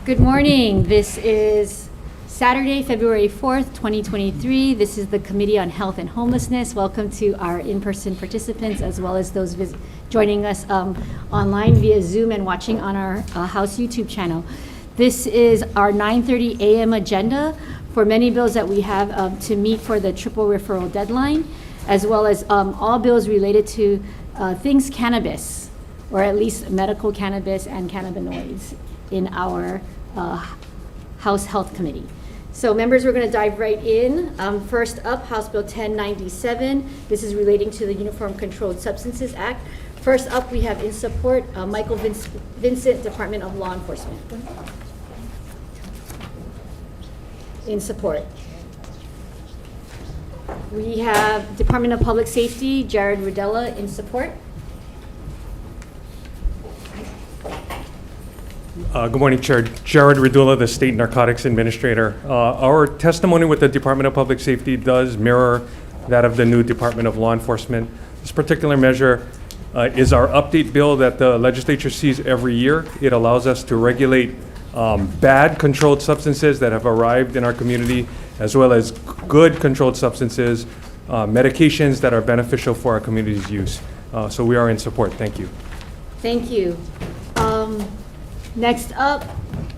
Good morning. This is Saturday, February 4th, 2023. This is the Committee on Health and Homelessness. Welcome to our in-person participants as well as those joining us online via Zoom and watching on our House YouTube channel. This is our 9:30 a.m. agenda for many bills that we have to meet for the triple referral deadline, as well as all bills related to things cannabis, or at least medical cannabis and cannabinoids in our House Health Committee. So members, we're going to dive right in. First up, House Bill 1097. This is relating to the Uniform Controlled Substances Act. First up, we have in support, Michael Vincent, Department of Law Enforcement. In support. We have Department of Public Safety, Jared Rudella, in support. Good morning, Chair. Jared Radula, the State Narcotics Administrator. Our testimony with the Department of Public Safety does mirror that of the new Department of Law Enforcement. This particular measure is our update bill that the legislature sees every year. It allows us to regulate bad controlled substances that have arrived in our community, as well as good controlled substances, medications that are beneficial for our community's use. So we are in support. Thank you. Thank you. Next up,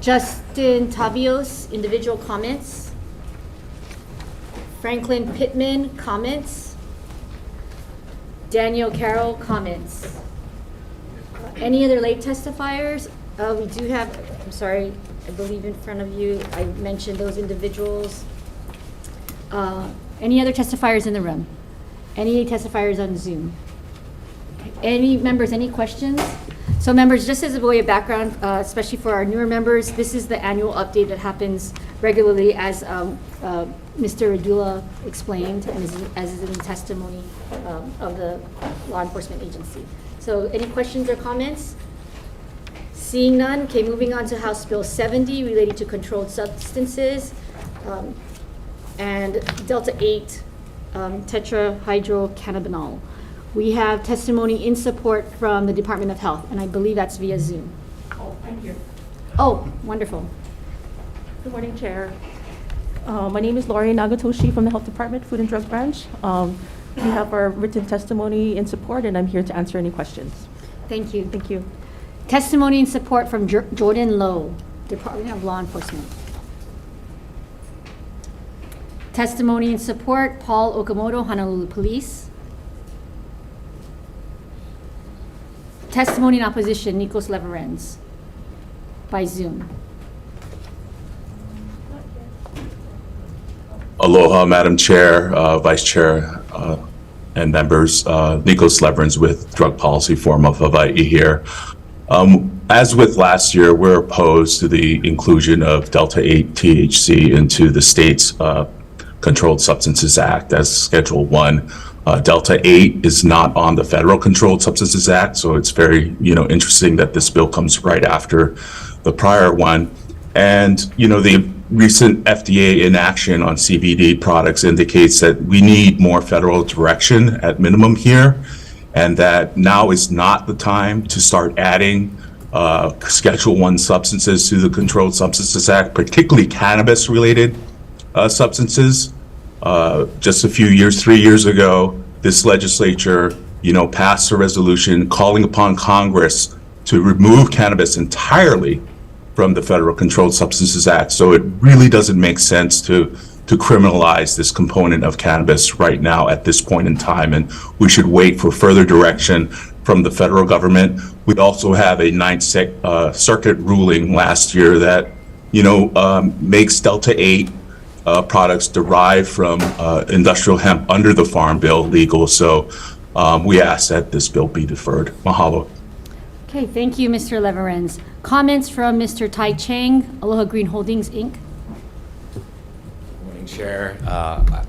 Justin Tavios, individual comments. Franklin Pittman, comments. Daniel Carroll, comments. Any other late testifiers? We do have, I'm sorry, I believe in front of you, I mentioned those individuals. Any other testifiers in the room? Any testifiers on Zoom? Any members, any questions? So members, just as a way of background, especially for our newer members, this is the annual update that happens regularly, as Mr. Radula explained, and as is in the testimony of the law enforcement agency. So any questions or comments? Seeing none, okay, moving on to House Bill 70 relating to controlled substances and Delta 8 tetrahydrocannabinol. We have testimony in support from the Department of Health, and I believe that's via Zoom. Oh, I'm here. Oh, wonderful. Good morning, Chair. My name is Laurie Nagatoshi from the Health Department, Food and Drug Branch. We have our written testimony in support, and I'm here to answer any questions. Thank you. Thank you. Testimony in support from Jordan Lowe, Department of Law Enforcement. Testimony in support, Paul Okamoto, Honolulu Police. Testimony in opposition, Nikos Leverenz, by Zoom. Aloha, Madam Chair, Vice Chair, and members. Nikos Leverenz with Drug Policy Forum of Hawaii here. As with last year, we're opposed to the inclusion of Delta 8 THC into the state's Controlled Substances Act as Schedule 1. Delta 8 is not on the Federal Controlled Substances Act, so it's very, interesting that this bill comes right after the prior one. And, the recent FDA inaction on CBD products indicates that we need more federal direction at minimum here, and that now is not the time to start adding Schedule 1 substances to the Controlled Substances Act, particularly cannabis-related substances. Just a few years, 3 years ago, this legislature, passed a resolution calling upon Congress to remove cannabis entirely from the Federal Controlled Substances Act. So it really doesn't make sense to criminalize this component of cannabis right now at this point in time, and we should wait for further direction from the federal government. We also have a Ninth Circuit ruling last year that, makes Delta 8 products derived from industrial hemp under the Farm Bill legal. So we ask that this bill be deferred. Mahalo. Okay, thank you, Mr. Leverenz. Comments from Mr. Tai Chang, Aloha Green Holdings, Inc. Good morning, Chair.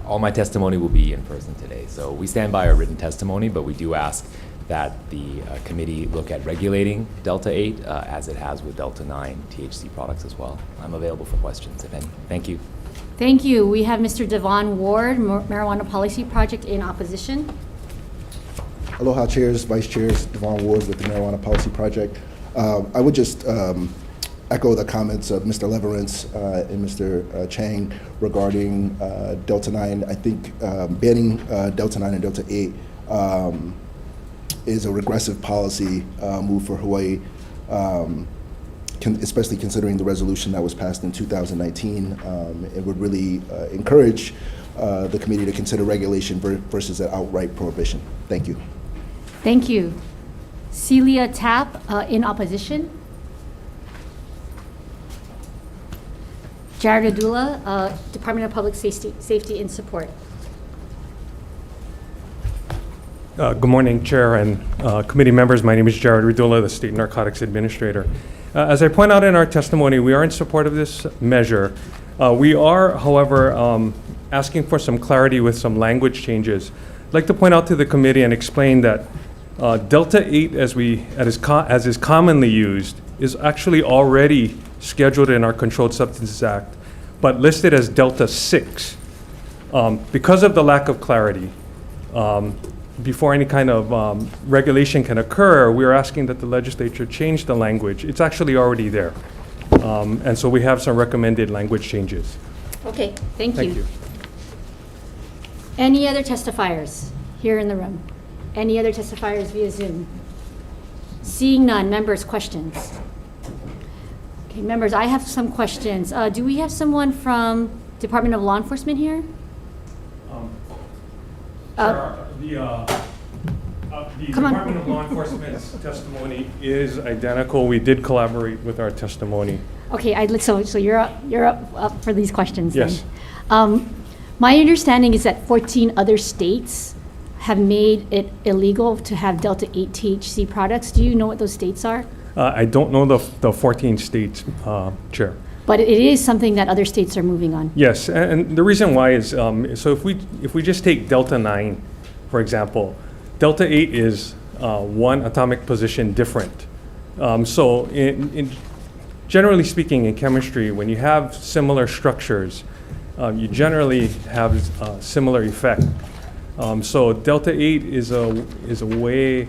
All my testimony will be in person today. So we stand by our written testimony, but we do ask that the committee look at regulating Delta 8 as it has with Delta 9 THC products as well. I'm available for questions, if any. Thank you. Thank you. We have Mr. Devon Ward, Marijuana Policy Project, in opposition. Aloha, Chairs, Vice Chairs, Devon Ward with the Marijuana Policy Project. I would just echo the comments of Mr. Leverance and Mr. Chang regarding Delta 9. I think banning Delta 9 and Delta 8 is a regressive policy move for Hawaii, especially considering the resolution that was passed in 2019. It would really encourage the committee to consider regulation versus an outright prohibition. Thank you. Thank you. Celia Tapp, in opposition. Jared Adula, Department of Public Safety in support. Good morning, Chair and committee members. My name is Jared Radula, the State Narcotics Administrator. As I point out in our testimony, we are in support of this measure. We are, however, asking for some clarity with some language changes. I'd like to point out to the committee and explain that Delta 8, as is commonly used, is actually already scheduled in our Controlled Substances Act, but listed as Delta 6. Because of the lack of clarity, before any kind of regulation can occur, we are asking that the legislature change the language. It's actually already there. And so we have some recommended language changes. Okay, thank you. Thank you. Any other testifiers here in the room? Any other testifiers via Zoom? Seeing none, members, questions? Okay, members, I have some questions. Do we have someone from Department of Law Enforcement here? The Come on. Department of Law Enforcement's testimony is identical. We did collaborate with our testimony. Okay, so you're up for these questions then. Yes. My understanding is that 14 other states have made it illegal to have Delta 8 THC products. Do you know what those states are? I don't know the 14 states, Chair. But it is something that other states are moving on. Yes, and the reason why is, so if we just take Delta 9, for example, Delta 8 is one atomic position different. So in generally speaking, in chemistry, when you have similar structures, you generally have a similar effect. So Delta 8 is a way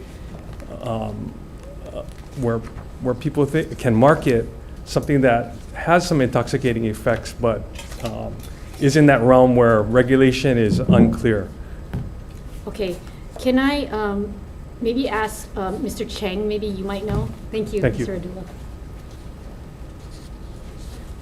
where people can market something that has some intoxicating effects, but is in that realm where regulation is unclear. Okay, can I maybe ask Mr. Chang, maybe you might know? Thank you, Thank you. Mr. Adula.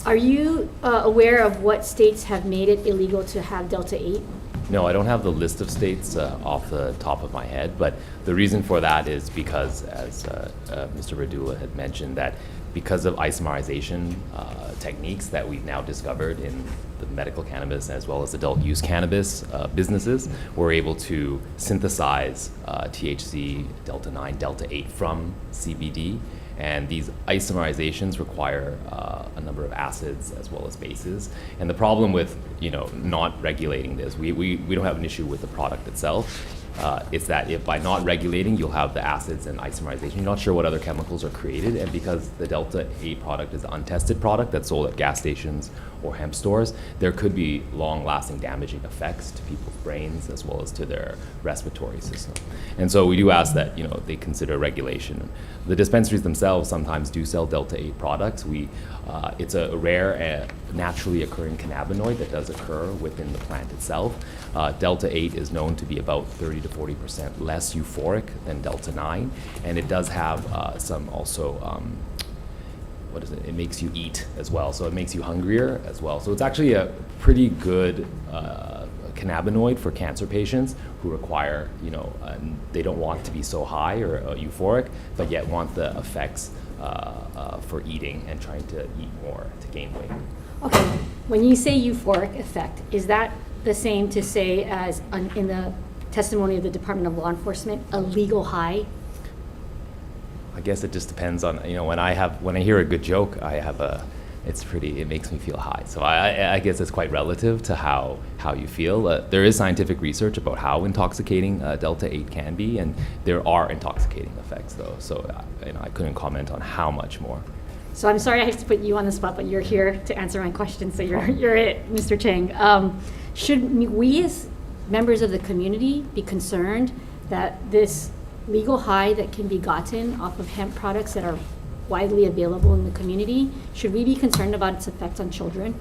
Are you aware of what states have made it illegal to have Delta 8? No, I don't have the list of states off the top of my head, but the reason for that is because, as Mr. Radula had mentioned, that because of isomerization techniques that we've now discovered in the medical cannabis as well as adult use cannabis businesses, we're able to synthesize THC, Delta 9, Delta 8 from CBD. And these isomerizations require a number of acids as well as bases. And the problem with not regulating this, we don't have an issue with the product itself. It's that if by not regulating, you'll have the acids and isomerization. You're not sure what other chemicals are created. And because the Delta 8 product is an untested product that's sold at gas stations or hemp stores, there could be long-lasting damaging effects to people's brains as well as to their respiratory system. And so we do ask that they consider regulation. The dispensaries themselves sometimes do sell Delta 8 products. It's a rare, naturally occurring cannabinoid that does occur within the plant itself. Delta 8 is known to be about 30 to 40% less euphoric than Delta 9, and it does have some also, it makes you eat as well, so it makes you hungrier as well. So it's actually a pretty good cannabinoid for cancer patients who require, they don't want to be so high or euphoric, but yet want the effects for eating and trying to eat more to gain weight. Okay, when you say euphoric effect, is that the same to say as in the testimony of the Department of Law Enforcement, a legal high? I guess it just depends on, when I hear a good joke, it makes me feel high. So I guess it's quite relative to how you feel. There is scientific research about how intoxicating Delta 8 can be, and there are intoxicating effects though. So I couldn't comment on how much more. So I'm sorry I have to put you on the spot, but you're here to answer my question, so you're it, Mr. Chang. Should we as members of the community be concerned that this legal high that can be gotten off of hemp products that are widely available in the community. Should we be concerned about its effects on children?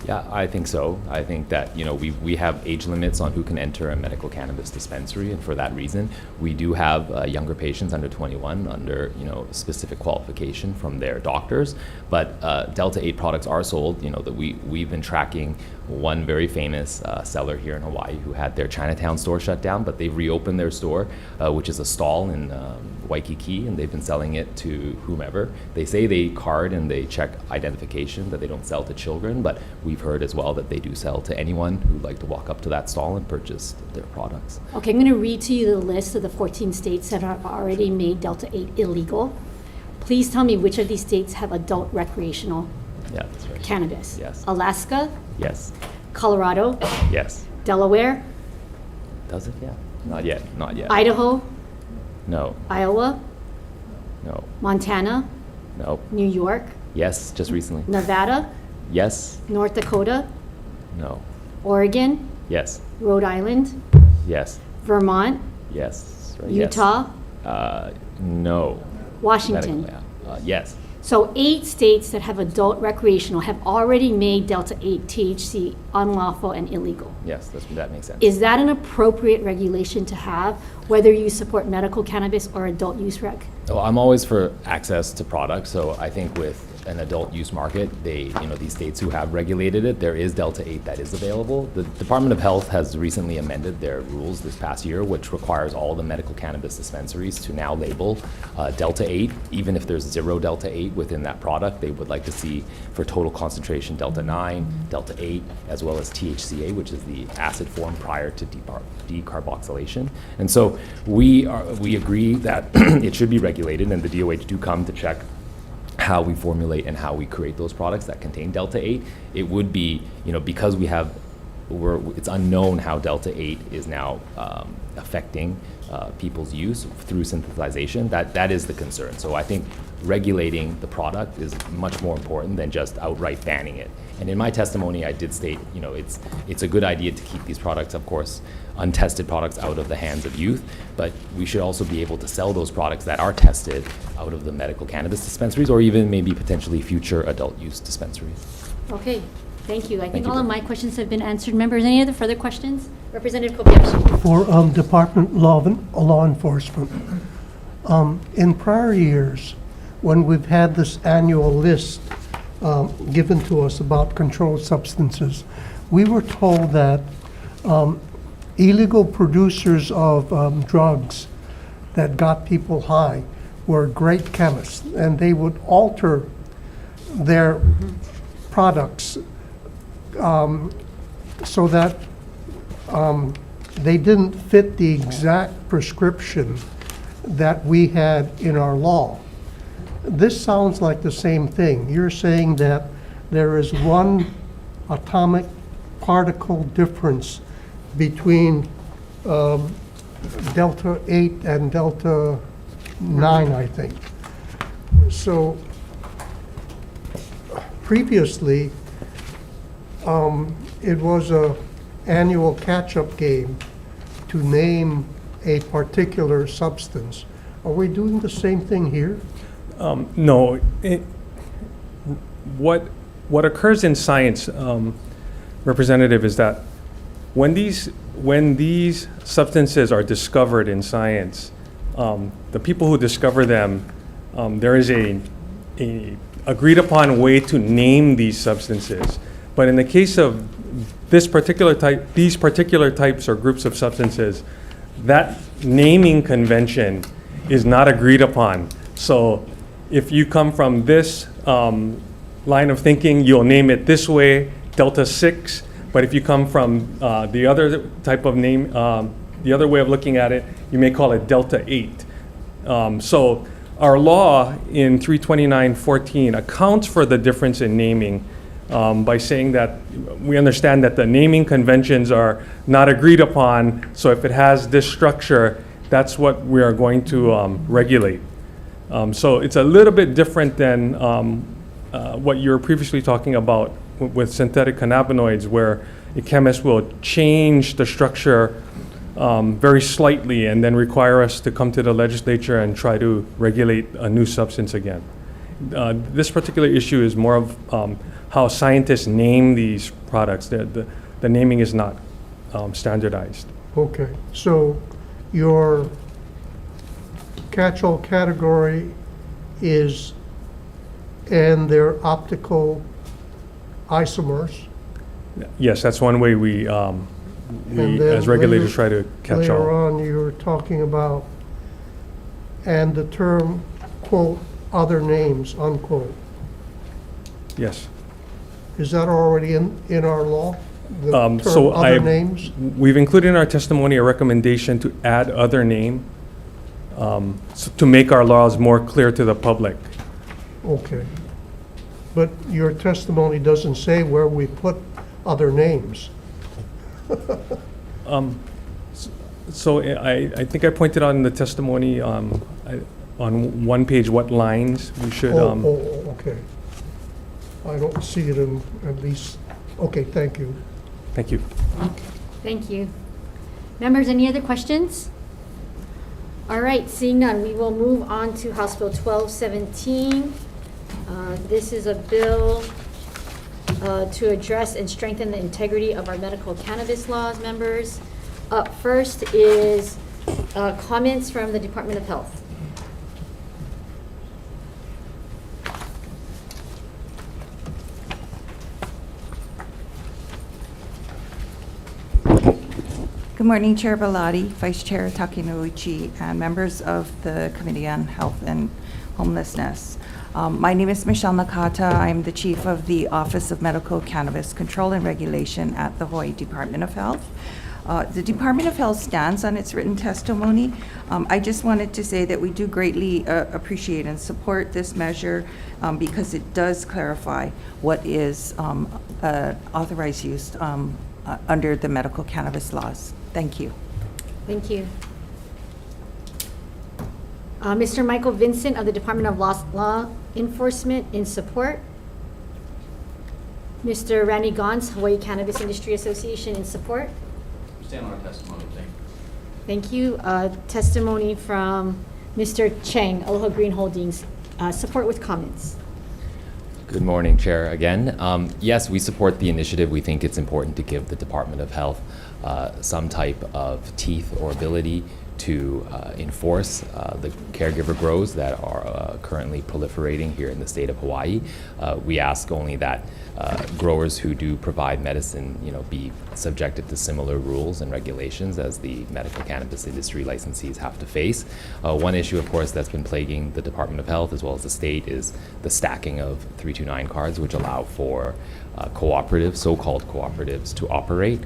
Yeah, I think so. I think that, we have age limits on who can enter a medical cannabis dispensary, and for that reason, we do have younger patients under 21 under, specific qualification from their doctors. But Delta 8 products are sold, that we've been tracking one very famous seller here in Hawaii who had their Chinatown store shut down, but they've reopened their store, which is a stall in Waikiki, and they've been selling it to whomever. They say they card and they check identification, that they don't sell to children, but we've heard as well that they do sell to anyone who'd like to walk up to that stall and purchase their products. Okay, I'm going to read to you the list of the 14 states that have already made Delta 8 illegal. Please tell me which of these states have adult recreational Yeah, that's right. cannabis. Yes. Alaska, Yes. Colorado, Yes. Delaware, Does it? Yeah. Not yet. Not yet. Idaho, No. Iowa, No. Montana, No. New York, Yes. Just recently. Nevada, Yes. North Dakota, No. Oregon, Yes. Rhode Island, Yes. Vermont, Yes. Right. Yes. Utah, No. Washington. Medical, yeah. Yes. So 8 states that have adult recreational have already made Delta 8 THC unlawful and illegal. Yes. That makes sense. Is that an appropriate regulation to have, whether you support medical cannabis or adult use rec? Well, I'm always for access to products, so I think with an adult use market, these states who have regulated it, there is Delta 8 that is available. The Department of Health has recently amended their rules this past year, which requires all the medical cannabis dispensaries to now label Delta 8, even if there's 0 Delta 8 within that product. They would like to see for total concentration Delta 9, Delta 8, as well as THCA, which is the acid form prior to decarboxylation. And so we agree that it should be regulated, and the DOH do come to check how we formulate and how we create those products that contain Delta 8. It would be, because it's unknown how Delta 8 is now affecting people's use through synthesization. That is the concern. So I think regulating the product is much more important than just outright banning it. And in my testimony, I did state, it's a good idea to keep these products, of course, untested products out of the hands of youth, but we should also be able to sell those products that are tested out of the medical cannabis dispensaries, or even maybe potentially future adult use dispensaries. Okay, thank you. I think Thank you. all of my questions have been answered. Members, any other further questions? Representative Kobayashi. For Department Law Enforcement, in prior years, when we've had this annual list given to us about controlled substances, we were told that illegal producers of drugs that got people high were great chemists, and they would alter their products so that they didn't fit the exact prescription that we had in our law. This sounds like the same thing. You're saying that there is one atomic particle difference between Delta 8 and Delta 9, I think. So previously, it was an annual catch-up game to name a particular substance. Are we doing the same thing here? No. What occurs in science, Representative, is that when these substances are discovered in science, the people who discover them, there is a agreed upon way to name these substances. But in the case of these particular types or groups of substances, that naming convention is not agreed upon. So if you come from this line of thinking, you'll name it this way, Delta 6. But if you come from the other type of name, the other way of looking at it, you may call it Delta 8. So our law in 329.14 accounts for the difference in naming by saying that we understand that the naming conventions are not agreed upon. So if it has this structure, that's what we are going to regulate. So it's a little bit different than what you were previously talking about with synthetic cannabinoids, where a chemist will change the structure very slightly and then require us to come to the legislature and try to regulate a new substance again. This particular issue is more of how scientists name these products. The naming is not standardized. Okay, so your catch-all category is, and they're optical isomers. Yes, that's one way we And then as regulators, try to catch Later all. on, you were talking about, and the term, quote, other names, unquote. Yes. Is that already in our law? The term So other names? we've included in our testimony a recommendation to add other name to make our laws more clear to the public. Okay. But your testimony doesn't say where we put other names. So I think I pointed out in the testimony on one page what lines we should. Okay. I don't see it in, at least, okay, thank you. Thank you. Thank you. Members, any other questions? All right, seeing none, we will move on to House Bill 1217. This is a bill to address and strengthen the integrity of our medical cannabis laws, members. Up first is comments from the Department of Health. Good morning, Chair Bellotti, Vice Chair Takinouchi, and members of the Committee on Health and Homelessness. My name is Michelle Nakata. I'm the Chief of the Office of Medical Cannabis Control and Regulation at the Hawaii Department of Health. The Department of Health stands on its written testimony. I just wanted to say that we do greatly appreciate and support this measure because it does clarify what is authorized use under the medical cannabis laws. Thank you. Thank you. Mr. Michael Vincent of the Department of Law Enforcement in support. Mr. Randy Gons, Hawaii Cannabis Industry Association in support. Stand on our testimony, Thank you. Testimony from Mr. Cheng, Aloha Green Holdings, support with comments. Good morning, Chair, again. Yes, we support the initiative. We think it's important to give the Department of Health some type of teeth or ability to enforce the caregiver grows that are currently proliferating here in the state of Hawaii. We ask only that growers who do provide medicine, be subjected to similar rules and regulations as the medical cannabis industry licensees have to face. One issue, of course, that's been plaguing the Department of Health as well as the state is the stacking of 329 cards, which allow for cooperatives, so-called cooperatives, to operate.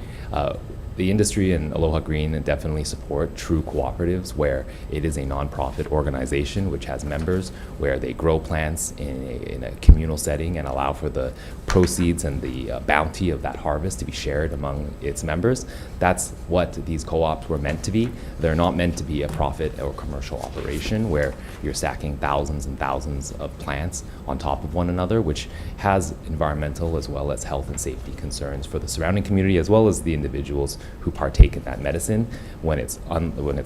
The industry and Aloha Green definitely support true cooperatives where it is a nonprofit organization which has members where they grow plants in a communal setting and allow for the proceeds and the bounty of that harvest to be shared among its members. That's what these co-ops were meant to be. They're not meant to be a profit or commercial operation where you're stacking thousands and thousands of plants on top of one another, which has environmental as well as health and safety concerns for the surrounding community as well as the individuals who partake in that medicine when it's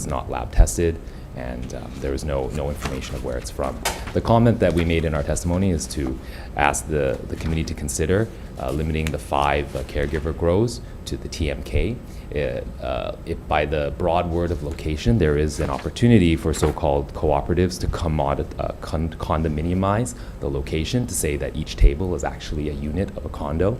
not lab tested and there is no information of where it's from. The comment that we made in our testimony is to ask the committee to consider limiting the 5 caregiver grows to the TMK. If by the broad word of location, there is an opportunity for so-called cooperatives to condominiumize the location to say that each table is actually a unit of a condo.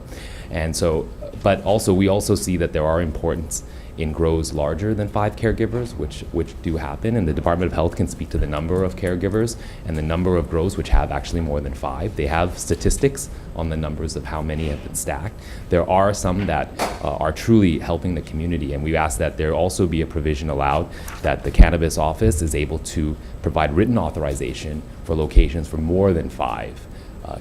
And so, but also we also see that there are importance in grows larger than 5 caregivers, which do happen, and the Department of Health can speak to the number of caregivers and the number of grows which have actually more than 5. They have statistics on the numbers of how many have been stacked. There are some that are truly helping the community, and we ask that there also be a provision allowed that the Cannabis Office is able to provide written authorization for locations for more than 5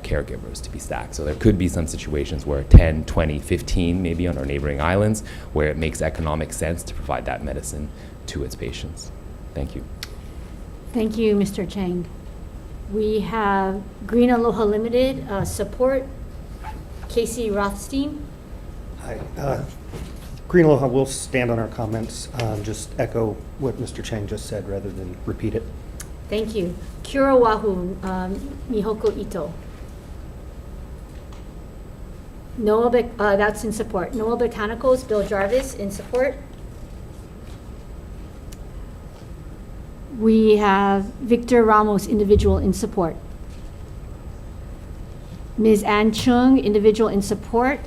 caregivers to be stacked. So there could be some situations where 10, 20, 15 maybe on our neighboring islands where it makes economic sense to provide that medicine to its patients. Thank you. Thank you, Mr. Chang. We have Green Aloha Limited support. Casey Rothstein. Hi. Green Aloha will stand on our comments. Just echo what Mr. Chang just said rather than repeat it. Thank you. Kura Wahoo, Mihoko Ito. Noah, that's in support. Noah Botanicals, Bill Jarvis, in support. We have Victor Ramos, individual, in support. Ms. Ann Chung, individual, in support.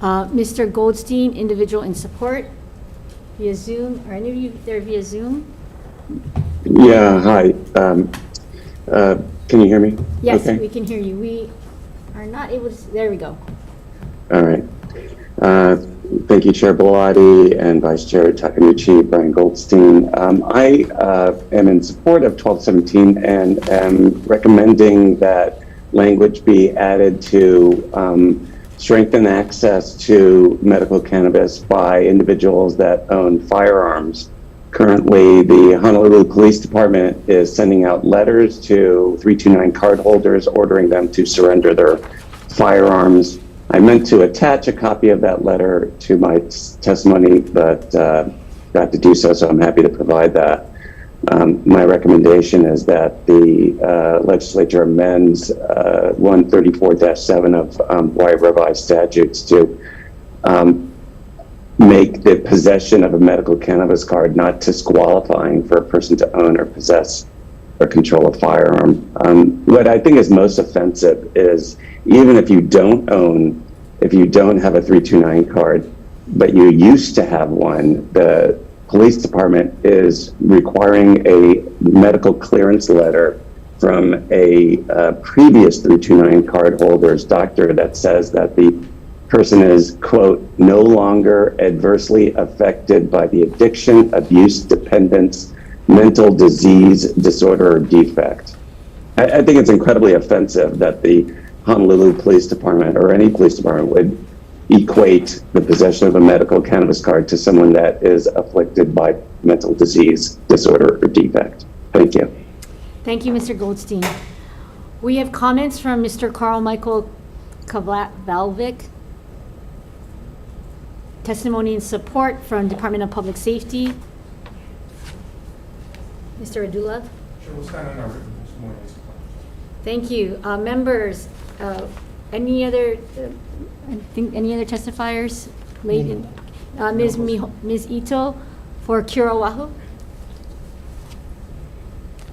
Mr. Goldstein, individual, in support. Via Zoom. Are any of you there via Zoom? Yeah, hi. Can you hear me? Yes, Okay. we can hear you. We are not able to, there we go. All right. Thank you, Chair Bellotti and Vice Chair Takanuchi, Brian Goldstein. I am in support of 1217 and am recommending that language be added to strengthen access to medical cannabis by individuals that own firearms. Currently, the Honolulu Police Department is sending out letters to 329 cardholders ordering them to surrender their firearms. I meant to attach a copy of that letter to my testimony, but got to do so, so I'm happy to provide that. My recommendation is that the legislature amends 134-7 of Hawaii Revised Statutes to make the possession of a medical cannabis card not disqualifying for a person to own or possess or control a firearm. What I think is most offensive is even if you don't have a 329 card, but you used to have one, the police department is requiring a medical clearance letter from a previous 329 card holder's doctor that says that the person is, quote, no longer adversely affected by the addiction, abuse, dependence, mental disease, disorder, or defect. I think it's incredibly offensive that the Honolulu Police Department or any police department would equate the possession of a medical cannabis card to someone that is afflicted by mental disease, disorder, or defect. Thank you. Thank you, Mr. Goldstein. We have comments from Mr. Carl Michael Kavlat-Valvik. Testimony in support from Department of Public Safety. Mr. Radulov. Sure, we'll stand on our written testimony. Thank you. Members, any other testifiers? Ms. Ito for Kura Wahoo.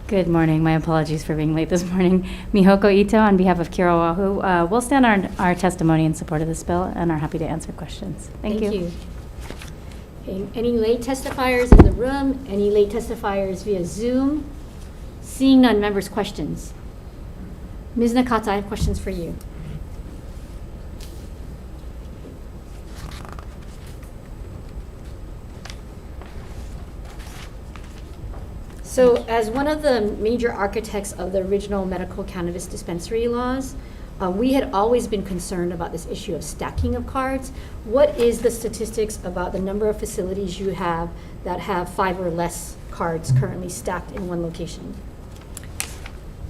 Good morning. My apologies for being late this morning. Mihoko Ito on behalf of Kura Wahoo. We'll stand on our testimony in support of this bill and are happy to answer questions. Thank you. Okay, any late testifiers in the room? Any late testifiers via Zoom? Seeing none, members, questions? Ms. Nakata, I have questions for you. So as one of the major architects of the original medical cannabis dispensary laws, we had always been concerned about this issue of stacking of cards. What is the statistics about the number of facilities you have that have 5 or less cards currently stacked in one location?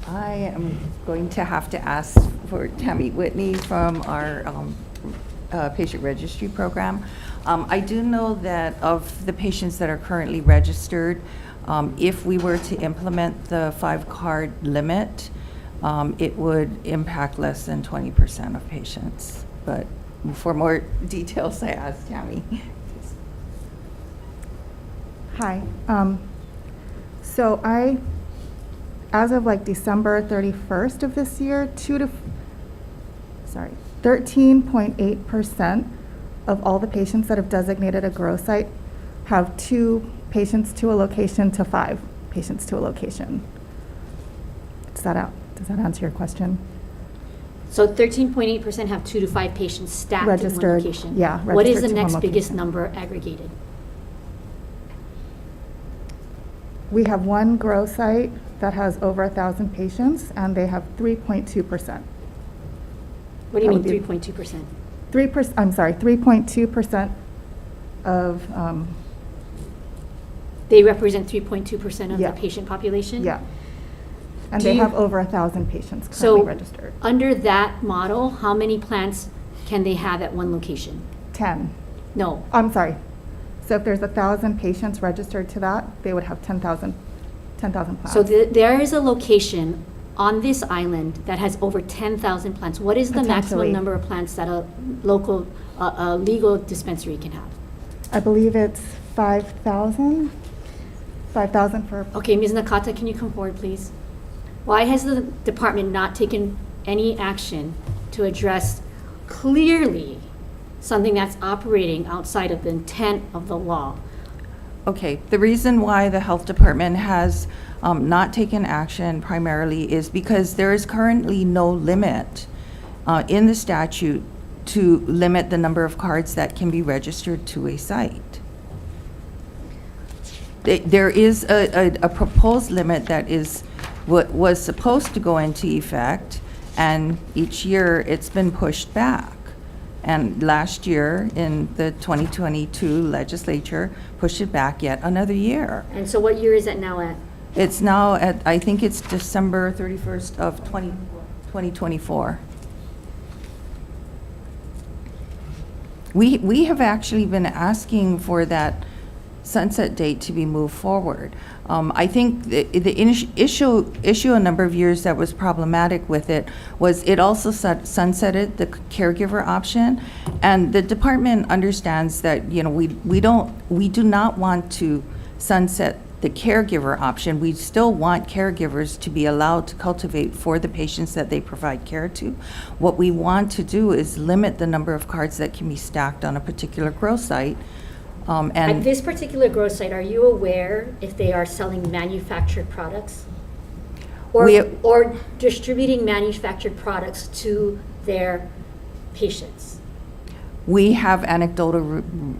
I am going to have to ask for Tammy Whitney from our patient registry program. I do know that of the patients that are currently registered, if we were to implement the 5-card limit, it would impact less than 20% of patients. But for more details, I asked Tammy. Hi. So as of like December 31st of this year, 13.8% of all the patients that have designated a grow site have 2 patients to a location to 5 patients to a location. Does that answer your question? So 13.8% have 2 to 5 patients stacked Registered, in one location. yeah, What is registered the to one next biggest location. number aggregated? We have one grow site that has over 1,000 patients, and they have 3.2%. What do you mean That would be- 3.2%? 3.2% of, They represent 3.2% of Yeah. the patient population? yeah. And Do they you- have over 1,000 patients currently So registered. under that model, how many plants can they have at one location? 10. No, I'm sorry. So if there's 1,000 patients registered to that, they would have 10,000 plants. So there is a location on this island that has over 10,000 plants. What is the maximum Potentially. number of plants that a local, a legal dispensary can have? I believe it's 5,000? 5,000 for, Okay, Ms. Nakata, can you come forward, please? Why has the department not taken any action to address clearly something that's operating outside of the intent of the law? Okay, the reason why the health department has not taken action primarily is because there is currently no limit in the statute to limit the number of cards that can be registered to a site. There is a proposed limit that is what was supposed to go into effect, and each year it's been pushed back. And last year, in the 2022 legislature, pushed it back yet another year. And so what year is that now at? It's now at, I think it's December 31st of 2024. We have actually been asking for that sunset date to be moved forward. I think the issue a number of years that was problematic with it was it also sunsetted the caregiver option, and the department understands that, you know, we do not want to sunset the caregiver option. We still want caregivers to be allowed to cultivate for the patients that they provide care to. What we want to do is limit the number of cards that can be stacked on a particular grow site. At this particular grow site, are you aware if they are selling manufactured products? Or distributing manufactured products to their patients? We have anecdotal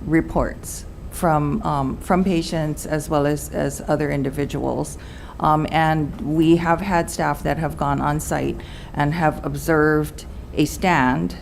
reports from patients as well as other individuals. And we have had staff that have gone on site and have observed a stand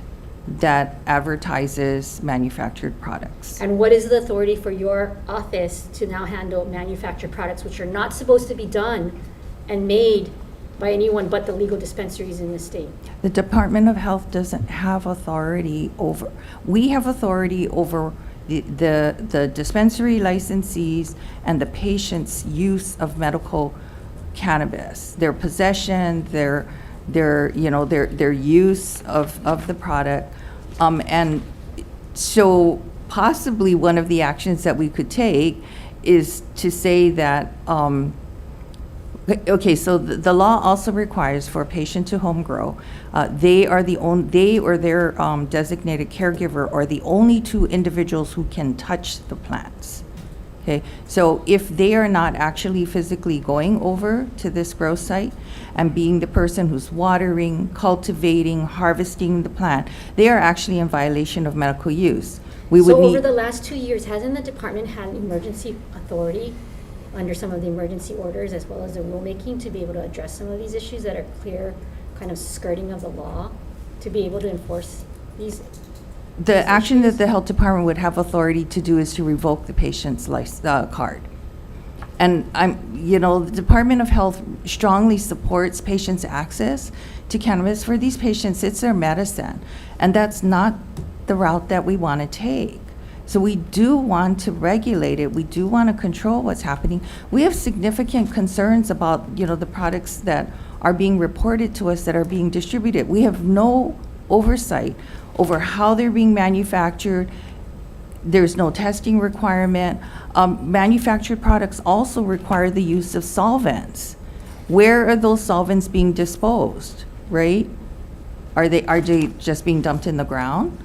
that advertises manufactured products. And what is the authority for your office to now handle manufactured products which are not supposed to be done and made by anyone but the legal dispensaries in the state? The Department of Health doesn't have authority over, we have authority over the dispensary licensees and the patient's use of medical cannabis, their possession, their use of the product. And so possibly one of the actions that we could take is to say that, okay, so the law also requires for a patient to home grow, they or their designated caregiver are the only two individuals who can touch the plants. Okay, so if they are not actually physically going over to this grow site and being the person who's watering, cultivating, harvesting the plant, they are actually in violation of medical use. So over the last 2 years, hasn't the department had emergency authority under some of the emergency orders as well as the rulemaking to be able to address some of these issues that are clear kind of skirting of the law to be able to enforce these? The action that the health department would have authority to do is to revoke the patient's card. And the Department of Health strongly supports patients' access to cannabis. For these patients, it's their medicine. And that's not the route that we want to take. So we do want to regulate it. We do want to control what's happening. We have significant concerns about, the products that are being reported to us that are being distributed. We have no oversight over how they're being manufactured. There's no testing requirement. Manufactured products also require the use of solvents. Where are those solvents being disposed, right? Are they just being dumped in the ground?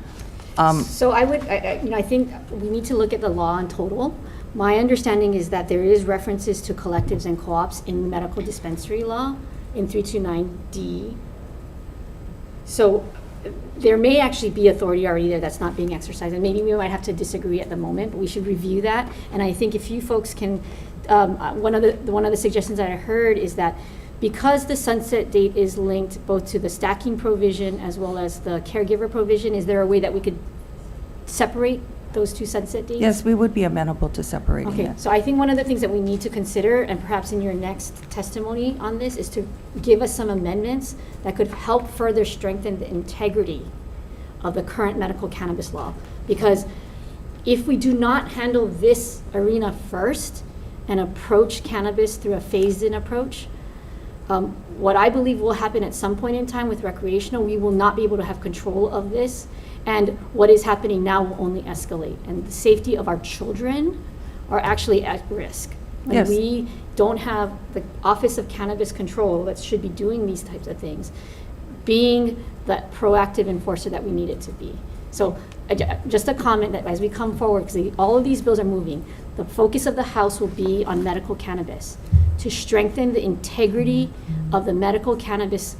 So I think we need to look at the law in total. My understanding is that there is references to collectives and co-ops in the medical dispensary law in 329D. So there may actually be authority already there that's not being exercised, and maybe we might have to disagree at the moment, but we should review that. And I think if you folks can, one of the suggestions that I heard is that because the sunset date is linked both to the stacking provision as well as the caregiver provision, is there a way that we could separate those two sunset dates? Yes, we would be amenable to separating Okay, it. so I think one of the things that we need to consider, and perhaps in your next testimony on this, is to give us some amendments that could help further strengthen the integrity of the current medical cannabis law. Because if we do not handle this arena first and approach cannabis through a phased-in approach, what I believe will happen at some point in time with recreational, we will not be able to have control of this, and what is happening now will only escalate, and the safety of our children are actually at risk. When Yes. we don't have the Office of Cannabis Control that should be doing these types of things, being that proactive enforcer that we need it to be. So just a comment that as we come forward, because all of these bills are moving, the focus of the House will be on medical cannabis to strengthen the integrity of the medical cannabis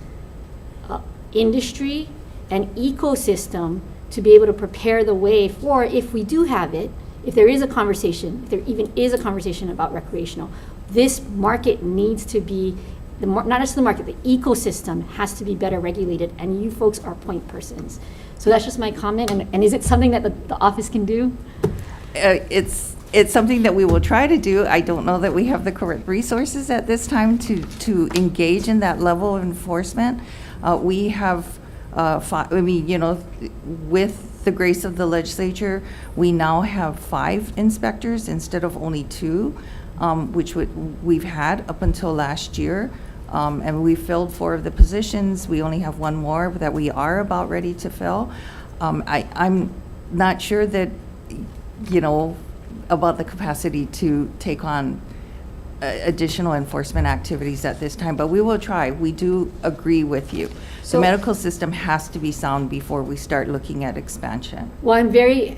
industry and ecosystem to be able to prepare the way for, if we do have it, if there is a conversation, if there even is a conversation about recreational, this market needs to be, not just the market, the ecosystem has to be better regulated, and you folks are point persons. So that's just my comment, and is it something that the office can do? It's something that we will try to do. I don't know that we have the correct resources at this time to engage in that level of enforcement. We have, with the grace of the legislature, we now have 5 inspectors instead of only 2, which we've had up until last year. And we filled 4 of the positions. We only have 1 more that we are about ready to fill. I'm not sure that, about the capacity to take on additional enforcement activities at this time, but we will try. We do agree with you. So- The medical system has to be sound before we start looking at expansion. Well, I'm very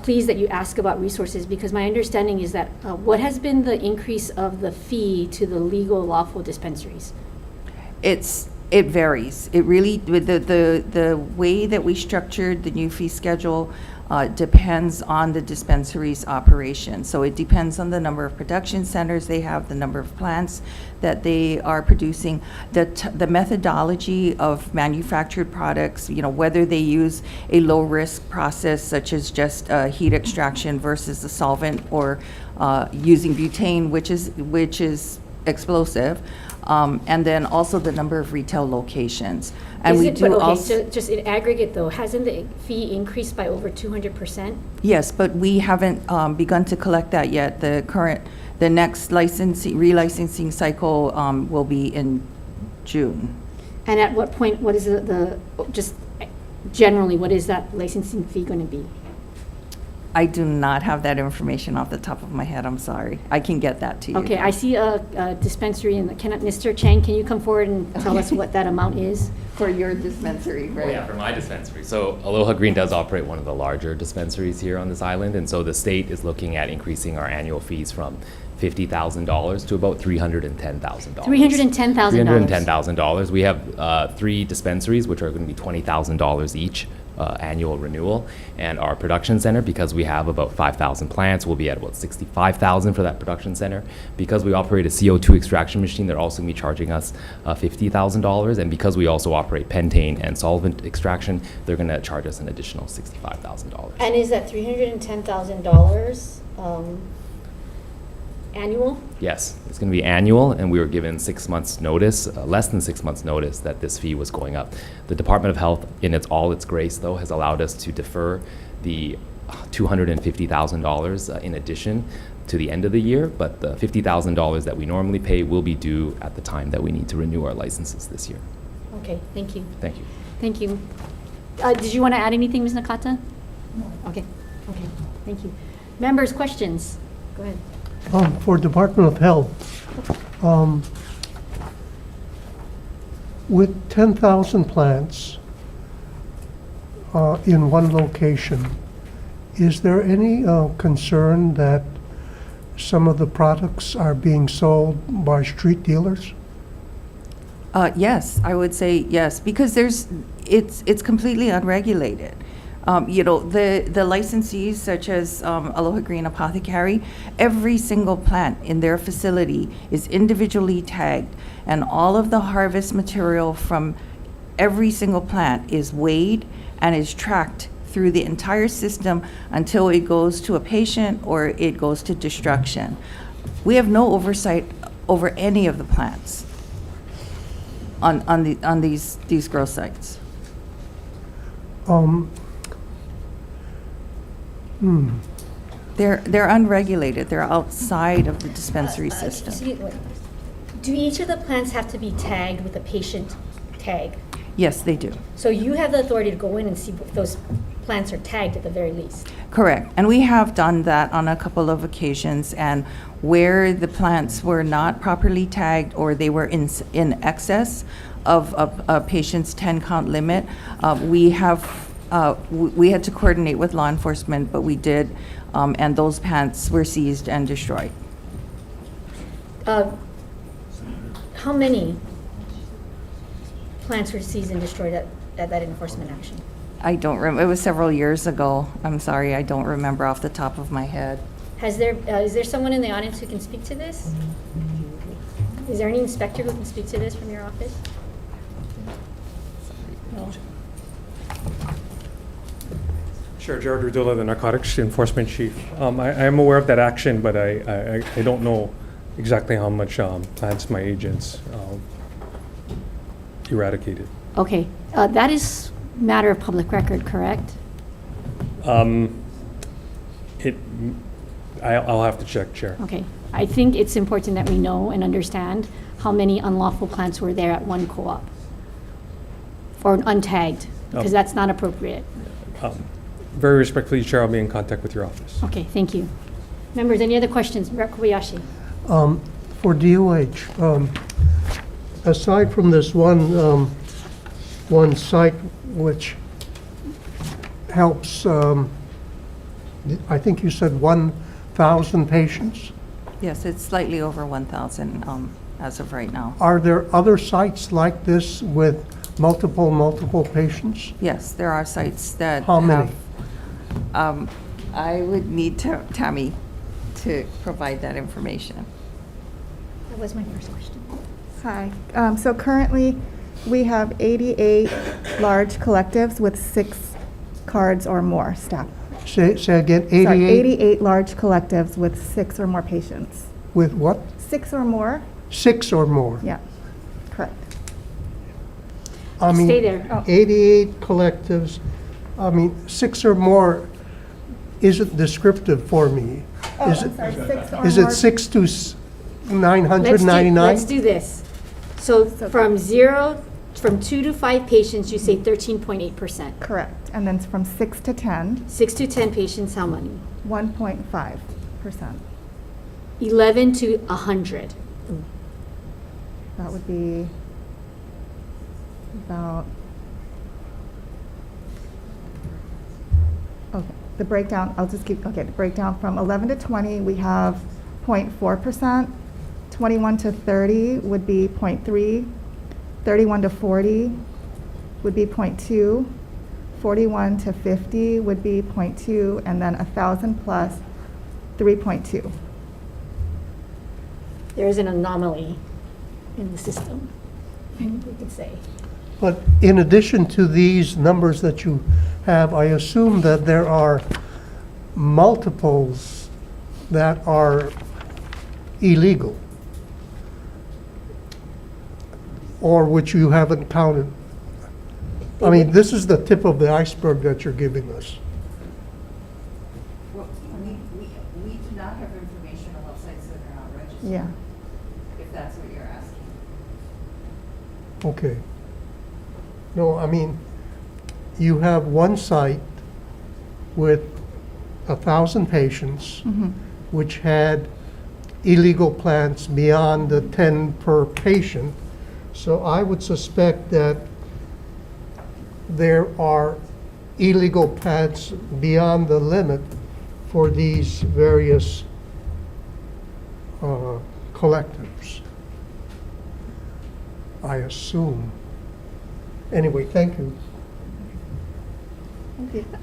pleased that you ask about resources, because my understanding is that what has been the increase of the fee to the legal lawful dispensaries? It varies. It really, the way that we structured the new fee schedule depends on the dispensary's operation. So it depends on the number of production centers they have, the number of plants that they are producing, the methodology of manufactured products, whether they use a low-risk process such as just heat extraction versus a solvent, or using butane, which is explosive, and then also the number of retail locations. And we do also, so just in aggregate though, hasn't the fee increased by over 200%? yes, but we haven't begun to collect that yet. The next relicensing cycle will be in June. And at what point, what is just generally, what is that licensing fee going to be? I do not have that information off the top of my head, I'm sorry. I can get that to you. Okay, I see a dispensary Mr. Chang, can you come forward and tell us what that amount is? For your dispensary, right? Oh, yeah, for my dispensary. So Aloha Green does operate one of the larger dispensaries here on this island, and so the state is looking at increasing our annual fees from $50,000 to about $310,000. $310,000. $310,000. We have 3 dispensaries, which are going to be $20,000 each. Annual renewal, and our production center, because we have about 5,000 plants, will be at about $65,000 for that production center. Because we operate a CO2 extraction machine, they're also going to be charging us $50,000, and because we also operate pentane and solvent extraction, they're going to charge us an additional $65,000. And is that $310,000 annual? Yes, it's going to be annual, and we were given 6 months' notice, less than 6 months' notice, that this fee was going up. The Department of Health, in all its grace, though, has allowed us to defer the $250,000 in addition to the end of the year, but the $50,000 that we normally pay will be due at the time that we need to renew our licenses this year. Okay, thank you. Thank you. Thank you. Did you want to add anything, Ms. Nakata? No. Okay, thank you. Members, questions? Go ahead. For Department of Health, with 10,000 plants in one location, is there any concern that some of the products are being sold by street dealers? Yes, I would say yes, because it's completely unregulated. The licensees such as Aloha Green Apothecary, every single plant in their facility is individually tagged, and all of the harvest material from every single plant is weighed and is tracked through the entire system until it goes to a patient or it goes to destruction. We have no oversight over any of the plants on these grow sites. They're unregulated. They're outside of the dispensary system. Do each of the plants have to be tagged with a patient tag? Yes, they do. So you have the authority to go in and see if those plants are tagged at the very least? Correct. And we have done that on a couple of occasions, and where the plants were not properly tagged or they were in excess of a patient's 10-count limit, we had to coordinate with law enforcement, but we did, and those plants were seized and destroyed. How many plants were seized and destroyed at that enforcement action? I don't remember. It was several years ago. I'm sorry, I don't remember off the top of my head. Is there someone in the audience who can speak to this? Is there any inspector who can speak to this from your office? No. Sure, Jared Radula, the Narcotics Enforcement Chief. I am aware of that action, but I don't know exactly how much plants my agents eradicated. Okay, that is matter of public record, correct? I'll have to check, Chair. Okay, I think it's important that we know and understand how many unlawful plants were there at one co-op, or untagged, because that's not appropriate. Very respectfully, Chair, I'll be in contact with your office. Okay, thank you. Members, any other questions? Rep. Kobayashi. For DOH, aside from this one site which helps, I think you said 1,000 patients? Yes, it's slightly over 1,000 as of right now. Are there other sites like this with multiple patients? Yes, there are sites that How many? have, I would need Tammy to provide that information. That was my first question. Hi. So currently, we have 88 large collectives with 6 cards or more staff. Say again, 88? Sorry, 88 large collectives with 6 or more patients. With what? 6 or more? 6 or more? Yeah, correct. I mean, Stay there. Oh. 88 collectives, I mean, 6 or more isn't descriptive for me. Oh, Is I'm it- sorry, 6 or Is more. it 6 to 999? Let's do this. So from 2 to 5 patients, you say 13.8%. Correct. And then from 6 to 10, 6 to 10 patients, how many? 1.5%. 11 to 100. That would be about, okay, the breakdown, I'll just keep, okay, the breakdown from 11 to 20, we have 0.4%, 21 to 30 would be 0.3, 31 to 40 would be 0.2, 41 to 50 would be 0.2, and then 1,000 plus 3.2. There is an anomaly in the system, we could say. But in addition to these numbers that you have, I assume that there are multiples that are illegal, or which you haven't counted. I mean, this is the tip of the iceberg that you're giving us. Well, we do not have information on websites that are not registered. Yeah. If that's what you're asking. Okay. No, I mean, you have one site with 1,000 patients, which had illegal plants beyond the 10 per patient. So I would suspect that there are illegal plants beyond the limit for these various collectives, I assume. Anyway, thank you.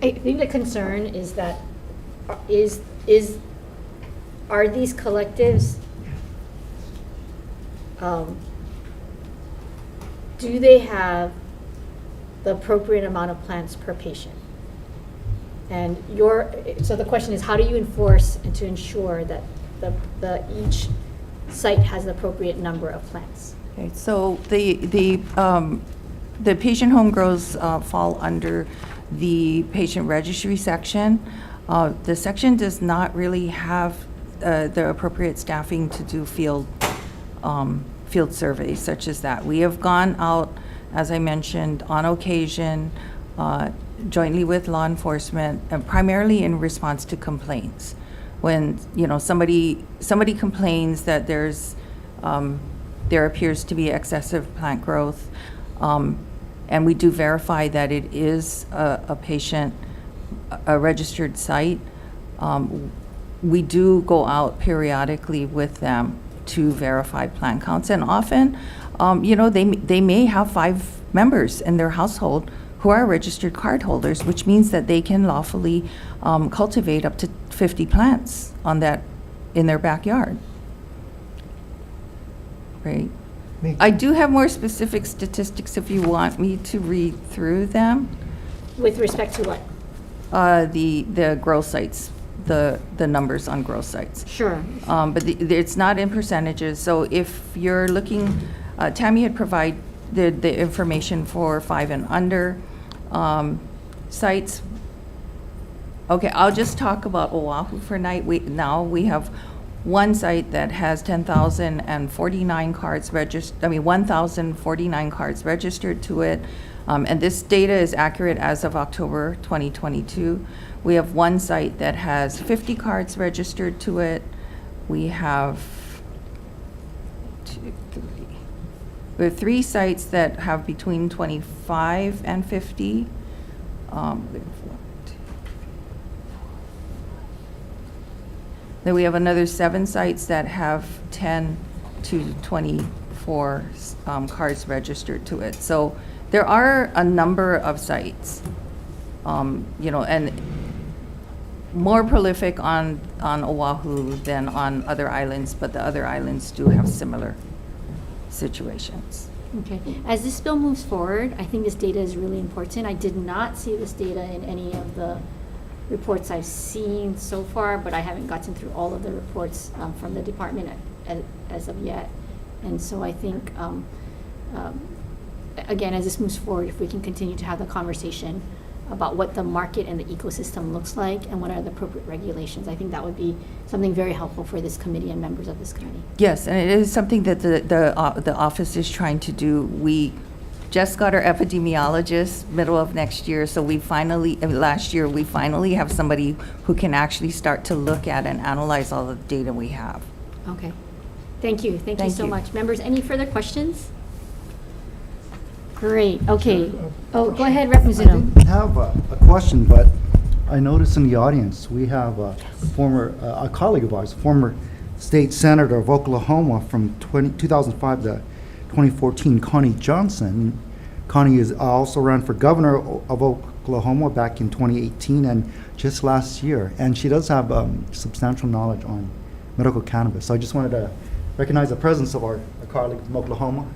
I think the concern is that, are these collectives, do they have the appropriate amount of plants per patient? And so the question is, how do you enforce and to ensure that each site has the appropriate number of plants? Okay, so the patient home grows fall under the patient registry section. The section does not really have the appropriate staffing to do field surveys such as that. We have gone out, as I mentioned, on occasion, jointly with law enforcement, and primarily in response to complaints. When somebody complains that there appears to be excessive plant growth, and we do verify that it is a patient, a registered site, we do go out periodically with them to verify plant counts. And often, they may have 5 members in their household who are registered card holders, which means that they can lawfully cultivate up to 50 plants in their backyard. Right. I do have more specific statistics if you want me to read through them. With respect to what? The grow sites, the numbers on grow sites. Sure. But it's not in percentages. So if you're looking, Tammy had provided the information for 5 and under sites. Okay, I'll just talk about Oahu for now. We have one site that has 1,049 cards registered to it. And this data is accurate as of October 2022. We have one site that has 50 cards registered to it. We have 3 sites that have between 25 and 50. Then we have another 7 sites that have 10 to 24 cards registered to it. So there are a number of sites, and more prolific on Oahu than on other islands, but the other islands do have similar situations. Okay. As this bill moves forward, I think this data is really important. I did not see this data in any of the reports I've seen so far, but I haven't gotten through all of the reports from the department as of yet. And so I think, again, as this moves forward, if we can continue to have the conversation about what the market and the ecosystem looks like and what are the appropriate regulations, I think that would be something very helpful for this committee and members of this committee. Yes, and it is something that the office is trying to do. We just got our epidemiologist middle of next year, so last year we finally have somebody who can actually start to look at and analyze all the data we have. Okay. Thank you. Thank you so much. Members, any further questions? Great. Okay. Oh, go ahead, Rep. Mizuno. I didn't have a question, but I noticed in the audience, we have a colleague of ours, former state senator of Oklahoma from 2005 to 2014, Connie Johnson. Connie also ran for governor of Oklahoma back in 2018 and just last year. And she does have substantial knowledge on medical cannabis. So I just wanted to recognize the presence of our colleague from Oklahoma.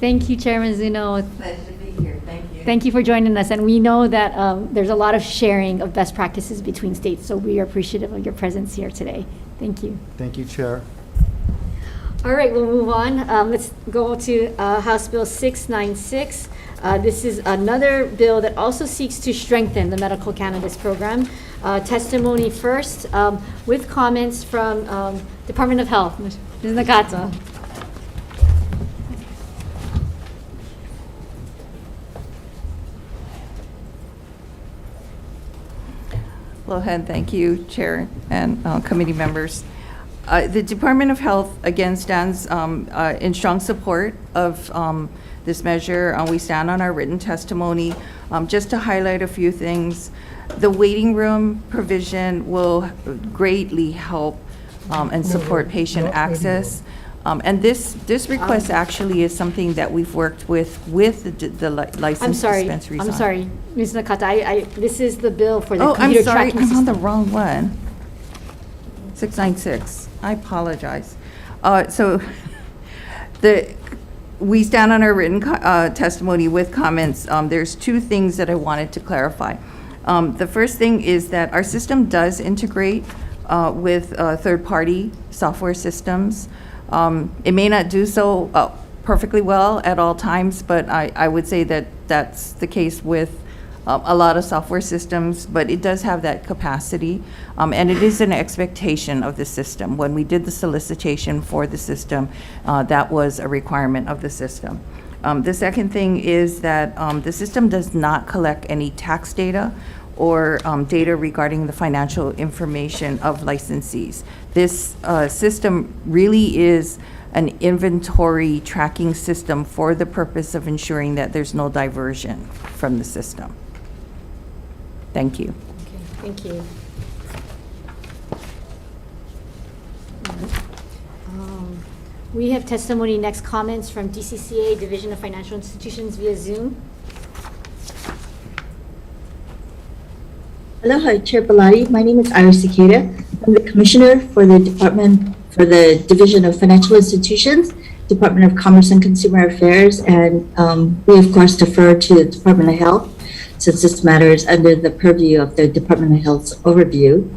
Thank you, Chairman Zuno. Pleasure to be here. Thank you. Thank you for joining us. And we know that there's a lot of sharing of best practices between states, so we are appreciative of your presence here today. Thank you. Thank you, Chair. All right, we'll move on. Let's go to House Bill 696. This is another bill that also seeks to strengthen the medical cannabis program. Testimony first, with comments from Department of Health. Ms. Nakata. Hello, and thank you, Chair and committee members. The Department of Health, again, stands in strong support of this measure. We stand on our written testimony. Just to highlight a few things, the waiting room provision will greatly help and support patient access. And this request actually is something that we've worked with the licensed dispensaries. I'm sorry, Ms. Nakata. This is the bill for the computer tracking system. I'm on the wrong one. 696. I apologize. We stand on our written testimony with comments. There's 2 things that I wanted to clarify. The first thing is that our system does integrate with third-party software systems. It may not do so perfectly well at all times, but I would say that that's the case with a lot of software systems, but it does have that capacity. And it is an expectation of the system. When we did the solicitation for the system, that was a requirement of the system. The second thing is that the system does not collect any tax data or data regarding the financial information of licensees. This system really is an inventory tracking system for the purpose of ensuring that there's no diversion from the system. Thank you. Okay, thank you. We have testimony next, comments from DCCA, Division of Financial Institutions via Zoom. Hello, hi, Chair Bellotti. My name is Iris Cicada. I'm the Commissioner for the Division of Financial Institutions, Department of Commerce and Consumer Affairs, and we of course defer to the Department of Health since this matter is under the purview of the Department of Health's overview.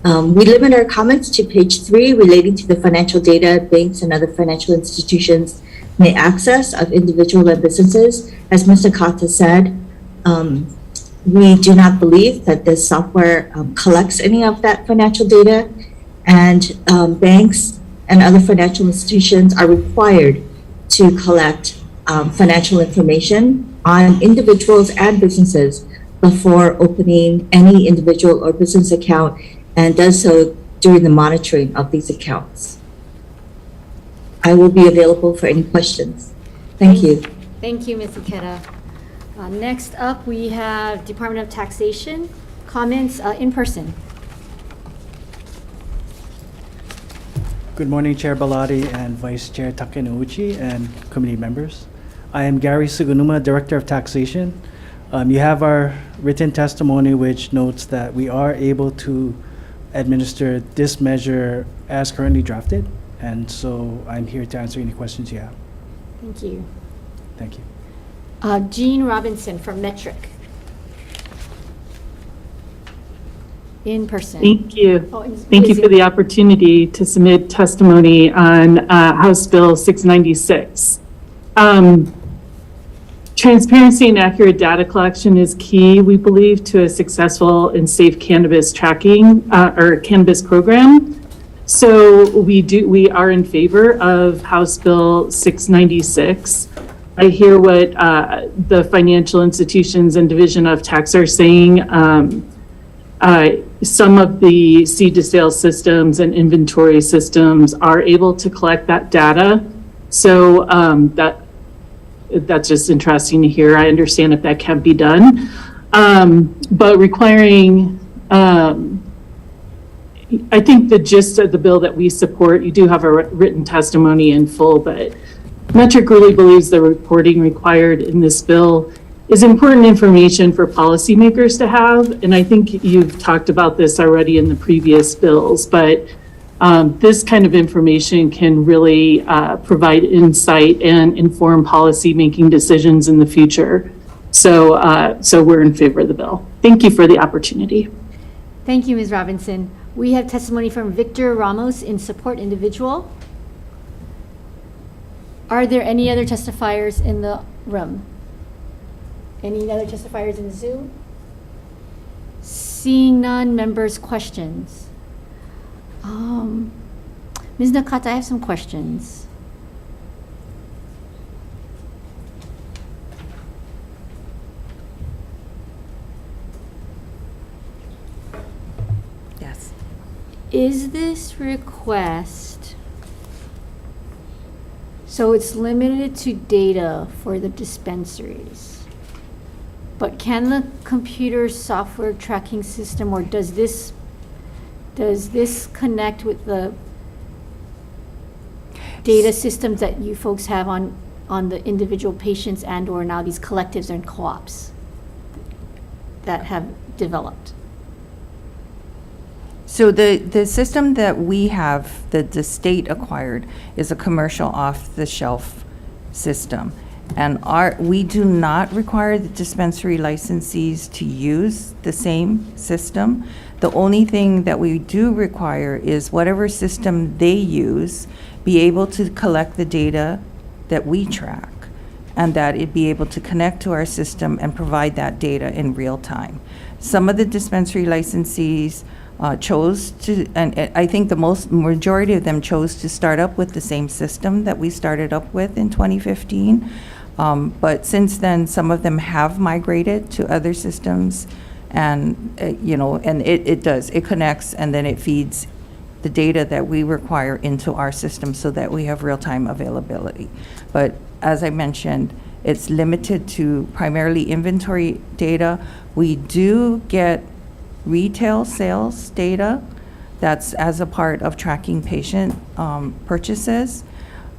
We limit our comments to page 3 relating to the financial data banks and other financial institutions may access of individual and businesses. As Ms. Nakata said, we do not believe that this software collects any of that financial data, and banks and other financial institutions are required to collect financial information on individuals and businesses before opening any individual or business account, and does so during the monitoring of these accounts. I will be available for any questions. Thank you. Thank you, Ms. Ikeda. Next up, we have Department of Taxation, comments in person. Good morning, Chair Bellotti and Vice Chair Takenouchi and committee members. I am Gary Sugunuma, Director of Taxation. You have our written testimony which notes that we are able to administer this measure as currently drafted, and so I'm here to answer any questions you have. Thank you. Thank you. Jean Robinson from Metric. In person. Thank you. Oh, Thank you for the opportunity to submit testimony on House Bill 696. Transparency and accurate data collection is key, we believe, to a successful and safe cannabis tracking or cannabis program. So we are in favor of House Bill 696. I hear what the financial institutions and Division of Tax are saying. Some of the seed to sale systems and inventory systems are able to collect that data. So that's just interesting to hear. I understand if that can be done. But requiring, I think the gist of the bill that we support, you do have a written testimony in full, but Metric really believes the reporting required in this bill is important information for policymakers to have. And I think you've talked about this already in the previous bills, but this kind of information can really provide insight and inform policy-making decisions in the future. So we're in favor of the bill. Thank you for the opportunity. Thank you, Ms. Robinson. We have testimony from Victor Ramos in support individual. Are there any other testifiers in the room? Any other testifiers in Zoom? Seeing none, members' questions. Ms. Nakata, I have some questions. Yes. Is this request, so it's limited to data for the dispensaries, but can the computer software tracking system, or does this connect with the data systems that you folks have on the individual patients and or now these collectives and co-ops that have developed? So the system that we have, that the state acquired, is a commercial off-the-shelf system. And we do not require the dispensary licensees to use the same system. The only thing that we do require is whatever system they use be able to collect the data that we track. and that it be able to connect to our system and provide that data in real time. Some of the dispensary licensees chose to, and I think the majority of them chose to start up with the same system that we started up with in 2015. But since then, some of them have migrated to other systems, and it connects, and then it feeds the data that we require into our system so that we have real-time availability. But as I mentioned, it's limited to primarily inventory data. We do get retail sales data that's as a part of tracking patient purchases.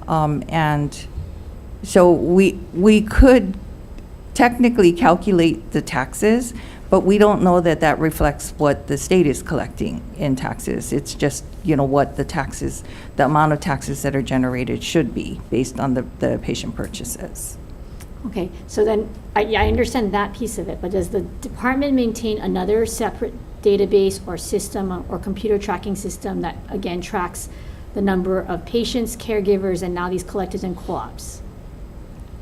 And so we could technically calculate the taxes, but we don't know that that reflects what the state is collecting in taxes. It's just, what the amount of taxes that are generated should be based on the patient purchases. Okay, so then, I understand that piece of it, but does the department maintain another separate database or system or computer tracking system that, again, tracks the number of patients, caregivers, and now these collectives and co-ops?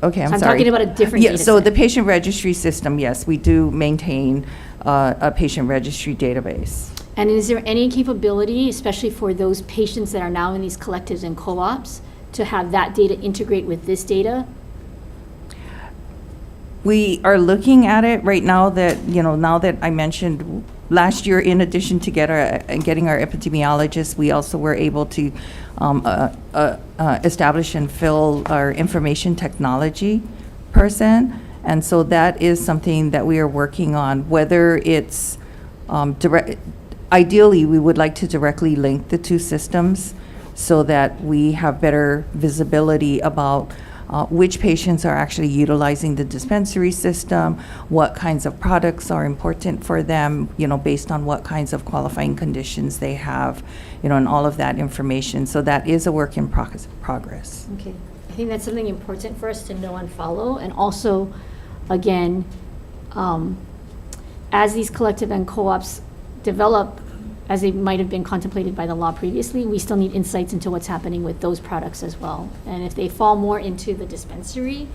Okay, So I'm sorry. talking about a different data So set. the patient registry system, yes, we do maintain a patient registry database. And is there any capability, especially for those patients that are now in these collectives and co-ops, to have that data integrate with this data? We are looking at it right now that, now that I mentioned last year, in addition to getting our epidemiologists, we also were able to establish and fill our information technology person. And so that is something that we are working on, whether it's ideally, we would like to directly link the two systems so that we have better visibility about which patients are actually utilizing the dispensary system, what kinds of products are important for them, based on what kinds of qualifying conditions they have, and all of that information. So that is a work in progress. Okay, I think that's something important for us to know and follow. And also, again, as these collective and co-ops develop, as they might have been contemplated by the law previously, we still need insights into what's happening with those products as well. And if they fall more into the dispensary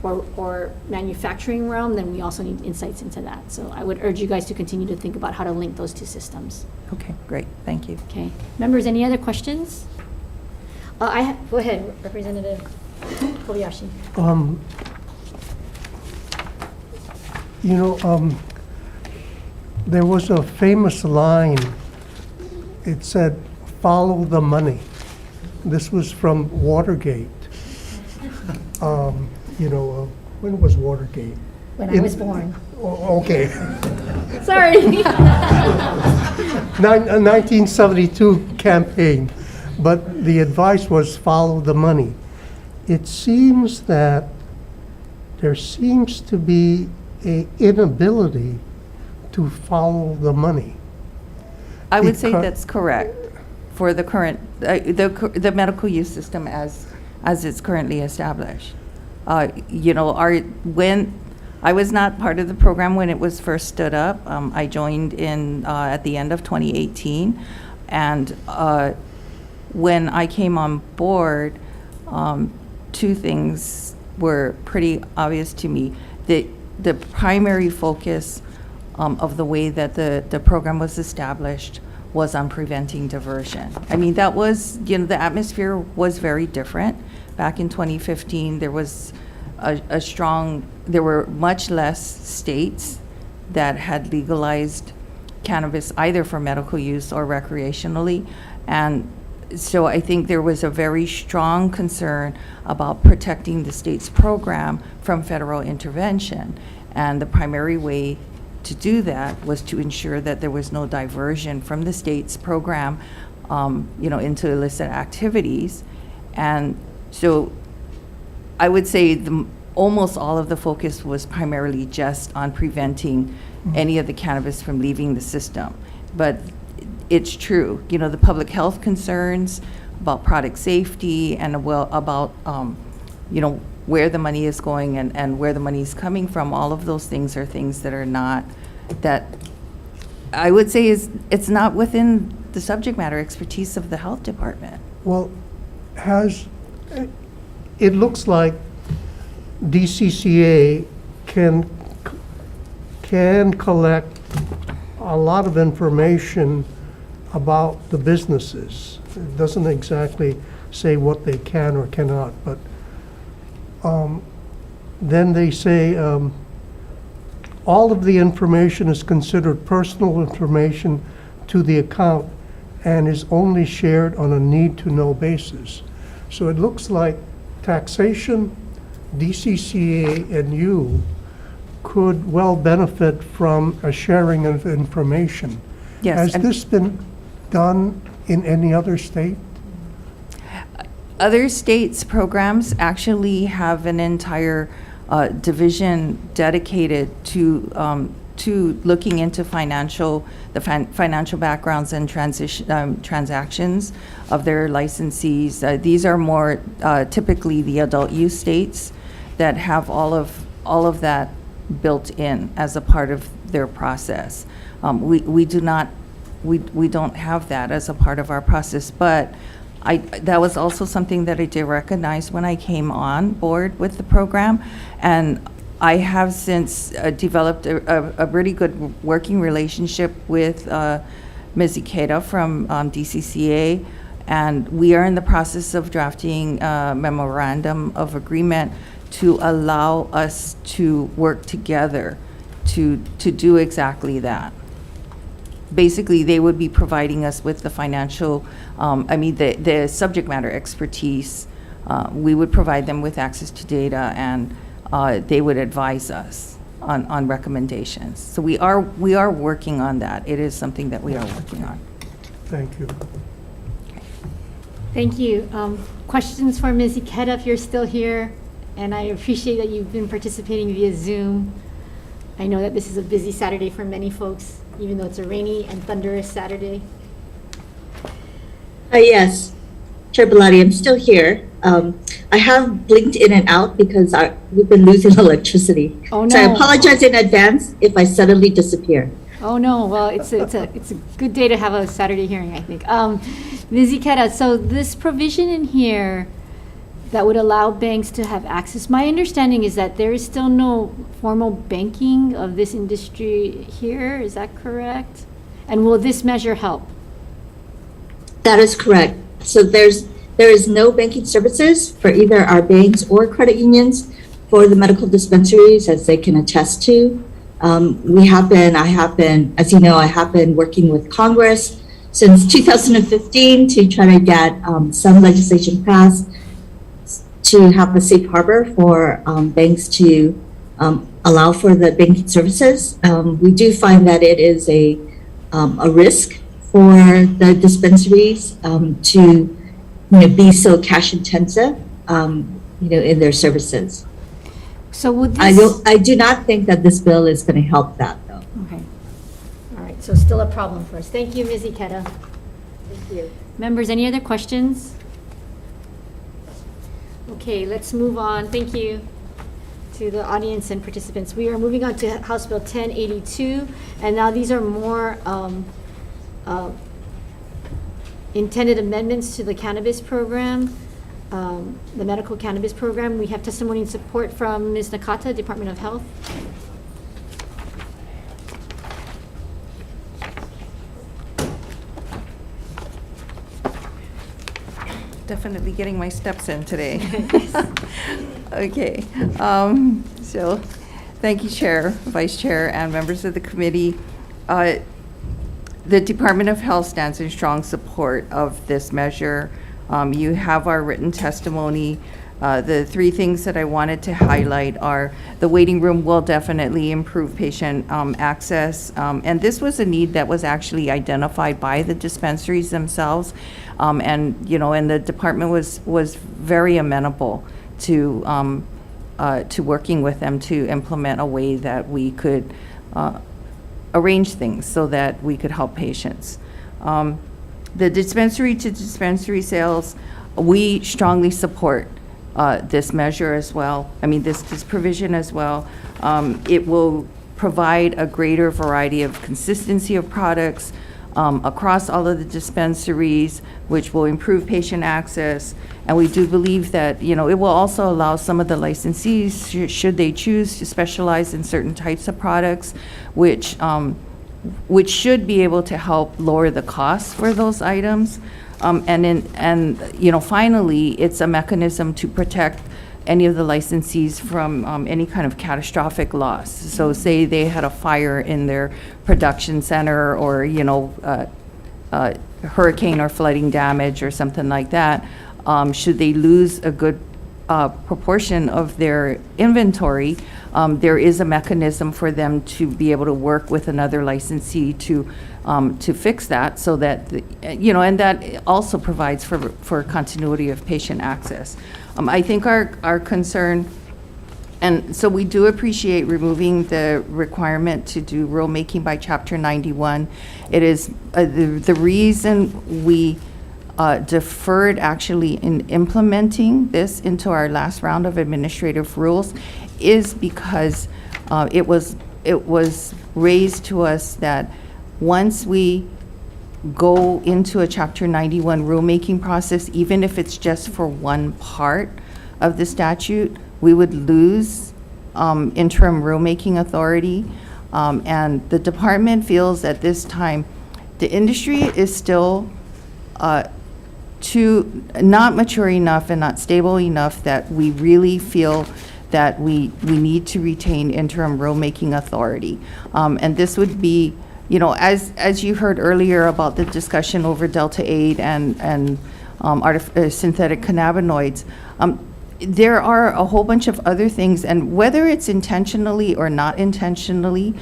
or manufacturing realm, then we also need insights into that. So I would urge you guys to continue to think about how to link those two systems. Okay, great, thank you. Okay, members, any other questions? Go ahead, Representative Kobayashi. There was a famous line. It said, "Follow the money." This was from Watergate. When was Watergate? When I was born. Okay. Sorry. 1972 campaign, but the advice was follow the money. It seems that there seems to be an inability to follow the money. I would say Because- that's correct for the current, the medical use system as it's currently established. When I was not part of the program when it was first stood up, I joined in at the end of 2018, and when I came on board, two things were pretty obvious to me. The primary focus of the way that the program was established was on preventing diversion. I mean, that was, the atmosphere was very different. Back in 2015, there was there were much less states that had legalized cannabis either for medical use or recreationally. And so I think there was a very strong concern about protecting the state's program from federal intervention. And the primary way to do that was to ensure that there was no diversion from the state's program, into illicit activities. And so I would say almost all of the focus was primarily just on preventing any of the cannabis from leaving the system. But it's true, the public health concerns about product safety and about, where the money is going and where the money is coming from, all of those things are things that are not, that I would say it's not within the subject matter expertise of the health department. Well, it looks like DCCA can collect a lot of information about the businesses. It doesn't exactly say what they can or cannot, but then they say all of the information is considered personal information to the account and is only shared on a need-to-know basis. So it looks like taxation, DCCA, and you could well benefit from a sharing of information. Yes, Has and- this been done in any other state? Other states' programs actually have an entire division dedicated to looking into financial backgrounds and transactions of their licensees. These are more typically the adult use states that have all of that built in as a part of their process. We don't have that as a part of our process, but that was also something that I did recognize when I came on board with the program, and I have since developed a really good working relationship with Ms. Ikeda from DCCA, and we are in the process of drafting a memorandum of agreement to allow us to work together to do exactly that. Basically, they would be providing us with the financial, the subject matter expertise. We would provide them with access to data, and they would advise us on recommendations. So we are working on that. It is something that we are working on. Thank you. Thank you. Questions for Ms. Ikeda if you're still here? And I appreciate that you've been participating via Zoom. I know that this is a busy Saturday for many folks, even though it's a rainy and thunderous Saturday. Yes, Chair Bellotti, I'm still here. I have blinked in and out because we've been losing electricity. Oh, So I no. apologize in advance if I suddenly disappear. Oh, no, well, it's a good day to have a Saturday hearing, I think. Ms. Ikeda, so this provision in here that would allow banks to have access, my understanding is that there is still no formal banking of this industry here, is that correct? And will this measure help? That is correct. So there is no banking services for either our banks or credit unions for the medical dispensaries, as they can attest to. I have been, as you know, I have been working with Congress since 2015 to try to get some legislation passed to have the safe harbor for banks to allow for the banking services. We do find that it is a risk for the dispensaries to be so cash intensive in their services. So would this? I do not think that this bill is going to help that, though. Okay. All right, so still a problem for us. Thank you, Ms. Ikeda. Thank you. Members, any other questions? Okay, let's move on. Thank you to the audience and participants. We are moving on to House Bill 1082, and now these are more intended amendments to the cannabis program, the medical cannabis program. We have testimony and support from Ms. Nakata, Department of Health. Definitely getting my steps in today. Okay, so thank you, Chair, Vice Chair, and members of the committee. The Department of Health stands in strong support of this measure. You have our written testimony. The three things that I wanted to highlight are the waiting room will definitely improve patient access. And this was a need that was actually identified by the dispensaries themselves. And the department was very amenable to working with them to implement a way that we could arrange things so that we could help patients. The dispensary to dispensary sales, we strongly support this measure as well. I mean, this provision as well. It will provide a greater variety of consistency of products, across all of the dispensaries, which will improve patient access. And we do believe that, it will also allow some of the licensees, should they choose to specialize in certain types of products, which should be able to help lower the costs for those items. Finally, it's a mechanism to protect any of the licensees from any kind of catastrophic loss. So say they had a fire in their production center, or, hurricane or flooding damage or something like that, should they lose a good proportion of their inventory, there is a mechanism for them to be able to work with another licensee to fix that, so that, and that also provides for continuity of patient access. I think our concern, and so we do appreciate removing the requirement to do rulemaking by Chapter 91. It is the reason we deferred actually in implementing this into our last round of administrative rules is because it was raised to us that once we go into a Chapter 91 rulemaking process, even if it's just for one part of the statute, we would lose interim rulemaking authority. And the department feels at this time the industry is still not mature enough and not stable enough that we really feel that we need to retain interim rulemaking authority. And this would be, as you heard earlier about the discussion over Delta-8 and synthetic cannabinoids, there are a whole bunch of other things, and whether it's intentionally or not intentionally,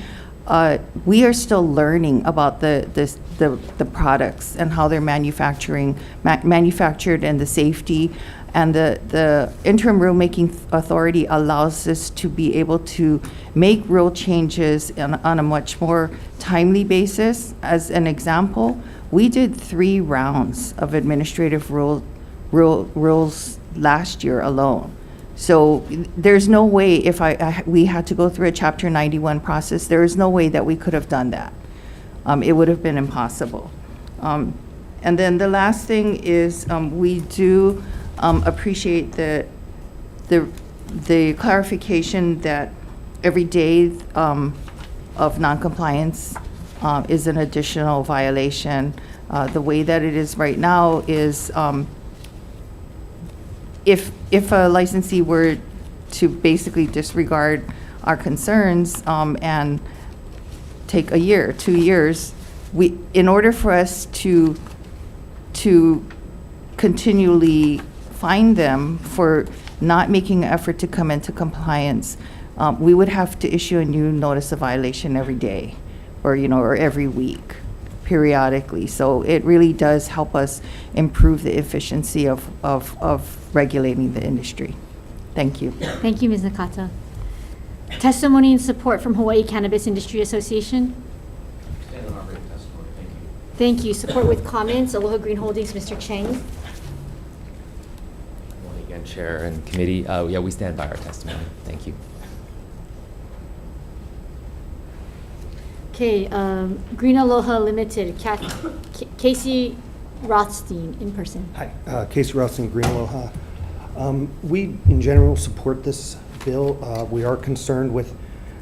we are still learning about the products and how they're manufactured and the safety. And the interim rulemaking authority allows us to be able to make rule changes on a much more timely basis. As an example, we did 3 rounds of administrative rules last year alone. So there's no way, if we had to go through a Chapter 91 process, there is no way that we could have done that. It would have been impossible. And then the last thing is we do appreciate the clarification that every day of noncompliance is an additional violation. The way that it is right now is if a licensee were to basically disregard our concerns and take a year, 2 years, in order for us to continually fine them for not making an effort to come into compliance, we would have to issue a new notice of violation every day, or every week, periodically. So it really does help us improve the efficiency of regulating the industry. Thank you. Thank you, Ms. Nakata. Testimony in support from Hawaii Cannabis Industry Association. Stand on our written testimony. Thank you. Thank you. Support with comments, Aloha Green Holdings, Mr. Chang. Good morning again, Chair and Committee. Yeah, we stand by our testimony. Thank you. Okay, Green Aloha Limited, Casey Rothstein, in person. Hi, Casey Rothstein, Green Aloha. We, in general, support this bill. We are concerned with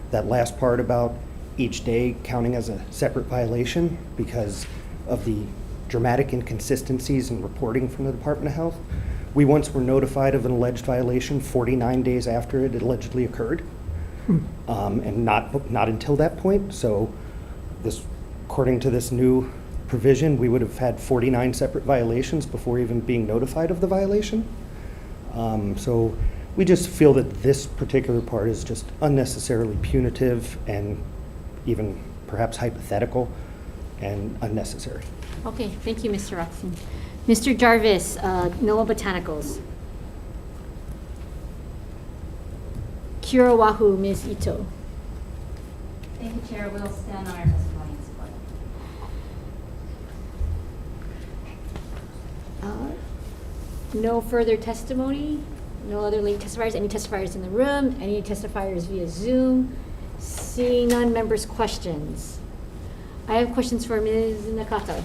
that last part about each day counting as a separate violation because of the dramatic inconsistencies in reporting from the Department of Health. We once were notified of an alleged violation 49 days after it allegedly occurred, and not until that point. So according to this new provision, we would have had 49 separate violations before even being notified of the violation. So we just feel that this particular part is just unnecessarily punitive and even perhaps hypothetical and unnecessary. Okay, thank you, Mr. Rothstein. Mr. Jarvis, Noah Botanicals. Kira Wahoo, Ms. Ito. Thank you, Chair. We'll stand on our testimony in support. No further testimony. No other late testifiers. Any testifiers in the room? Any testifiers via Zoom? Seeing none, members' questions. I have questions for Ms. Nakata.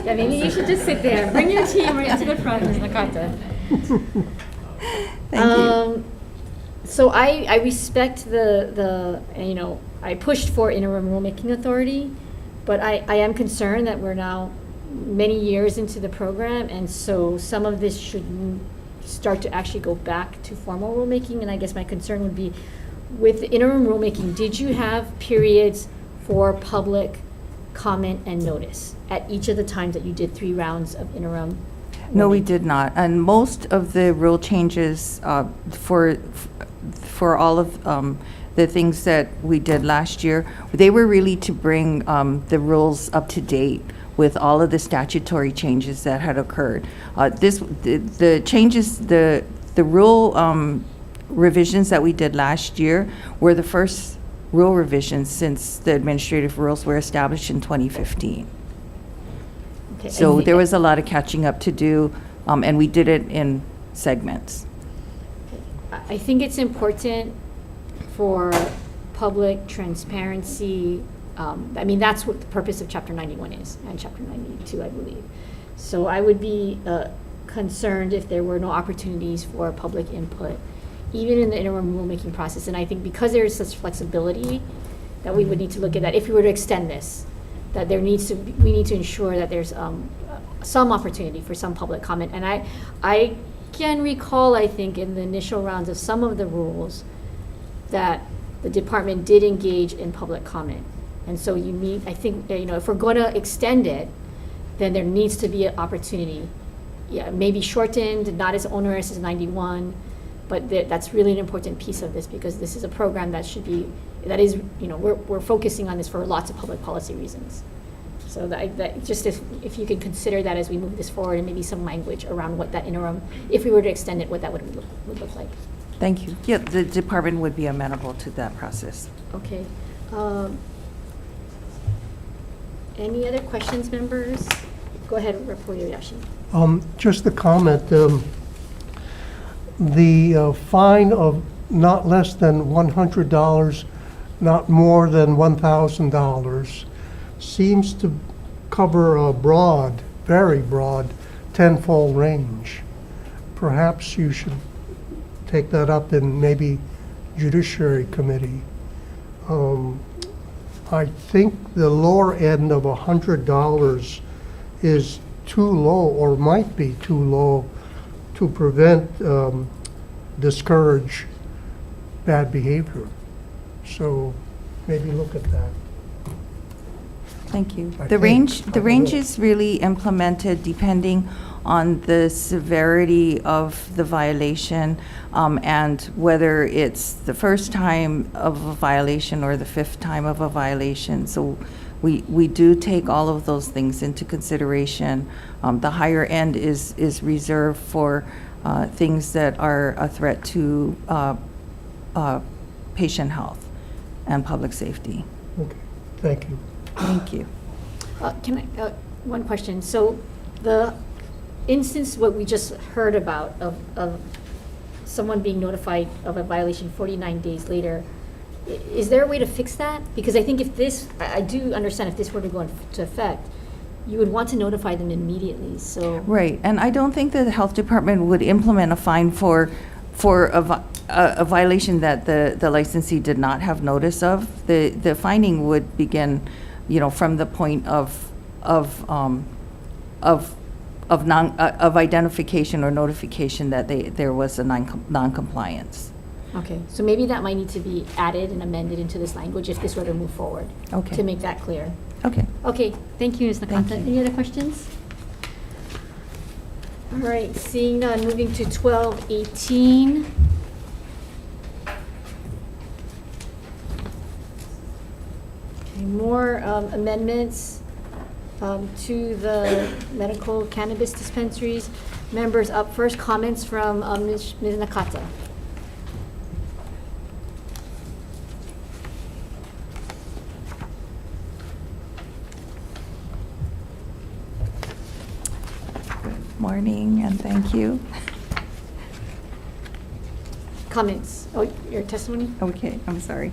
Yeah, maybe you should just sit there. Bring your team right to the front, Ms. Nakata. Thank you. So I respect I pushed for interim rulemaking authority, but I am concerned that we're now many years into the program, and so some of this should start to actually go back to formal rulemaking. And I guess my concern would be with the interim rulemaking, did you have periods for public comment and notice at each of the times that you did 3 rounds of interim? No, we did not. And most of the rule changes for all of the things that we did last year, they were really to bring the rules up to date with all of the statutory changes that had occurred. The changes, the rule revisions that we did last year were the first rule revisions since the administrative rules were established in 2015. Okay, So there was a lot of catching up to do, and we did it in segments. I think it's important for public transparency. I mean, that's what the purpose of Chapter 91 is, and Chapter 92, I believe. So I would be concerned if there were no opportunities for public input, even in the interim rulemaking process. And I think because there is such flexibility, that we would need to look at that if we were to extend this, that we need to ensure that there's some opportunity for some public comment. And I can recall, I think, in the initial rounds of some of the rules, that the department did engage in public comment. And so I think, if we're going to extend it, then there needs to be an opportunity. Yeah, maybe shortened, not as onerous as 91, but that's really an important piece of this, because this is a program we're focusing on this for lots of public policy reasons. So that just if you could consider that as we move this forward, and maybe some language around what that interim, if we were to extend it, what that would look like. Thank you. Yeah, the department would be amenable to that process. Okay. Any other questions, members? Go ahead, Reporter Yashi. Just a comment. The fine of not less than $100, not more than $1,000, seems to cover a broad, very broad, tenfold range. Perhaps you should take that up in maybe Judiciary Committee. I think the lower end of $100 is too low, or might be too low, to prevent, discourage bad behavior. So maybe look at that. Thank you. I The think. range is really implemented depending on the severity of the violation, and whether it's the first time of a violation or the 5th time of a violation. So we do take all of those things into consideration. The higher end is reserved for things that are a threat to patient health and public safety. Okay, thank you. Thank you. One question. So the instance, what we just heard about of someone being notified of a violation 49 days later, is there a way to fix that? Because I think I do understand if this were to go into effect, you would want to notify them immediately, so. Right, and I don't think that the health department would implement a fine for a violation that the licensee did not have notice of. The fining would begin, from the point of identification or notification that there was a non-compliance. Okay, so maybe that might need to be added and amended into this language if this were to move forward. Okay. To make that clear. Okay. Okay, thank you, Ms. Nakata. Thank you. Any other questions? All right, seeing none, moving to 1218. Okay, more amendments to the medical cannabis dispensaries. Members up first, comments from Ms. Nakata. Morning, and thank you. comments? Oh, your testimony? Okay, I'm sorry.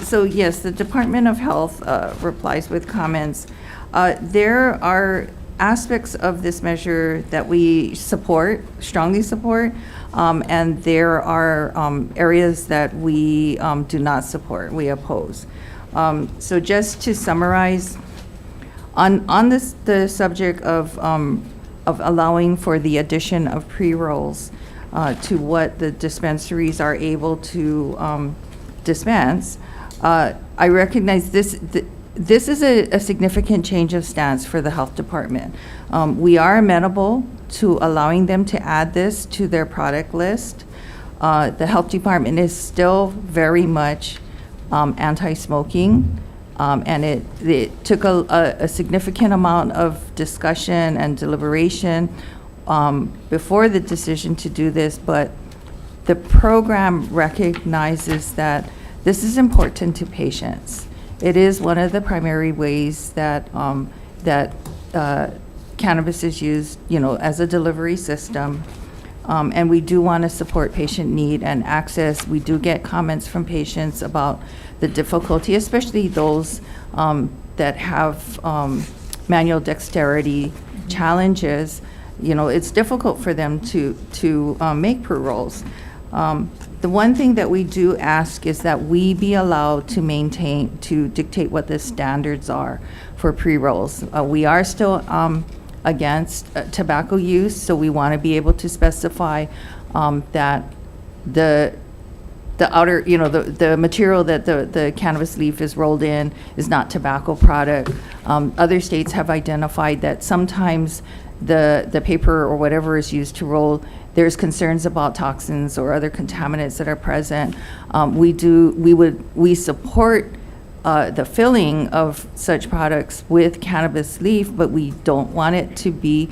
So yes, the Department of Health replies with comments. There are aspects of this measure that we support, strongly support, and there are areas that we do not support, we oppose. So just to summarize, on this, the subject of allowing for the addition of pre-rolls to what the dispensaries are able to dispense, I recognize this. This is a significant change of stance for the health department. We are amenable to allowing them to add this to their product list. The health department is still very much anti-smoking, and it took a significant amount of discussion and deliberation before the decision to do this, but the program recognizes that this is important to patients. It is one of the primary ways that cannabis is used, as a delivery system. And we do want to support patient need and access. We do get comments from patients about the difficulty, especially those that have manual dexterity challenges. It's difficult for them to make pre-rolls. The one thing that we do ask is that we be allowed to dictate what the standards are for pre-rolls. We are still against tobacco use, so we want to be able to specify that the outer, the material that the cannabis leaf is rolled in is not tobacco product. Other states have identified that sometimes the paper or whatever is used to roll, there's concerns about toxins or other contaminants that are present. We support the filling of such products with cannabis leaf, but we don't want it to be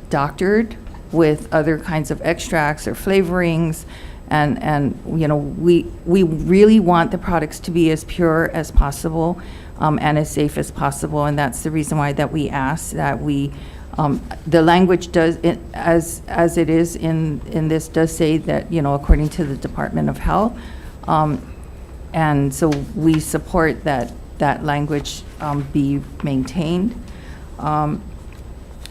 doctored with other kinds of extracts or flavorings. And we really want the products to be as pure as possible and as safe as possible. And that's the reason why that we ask that the language does, as it is in this, does say that, according to the Department of Health. And so we support that language be maintained.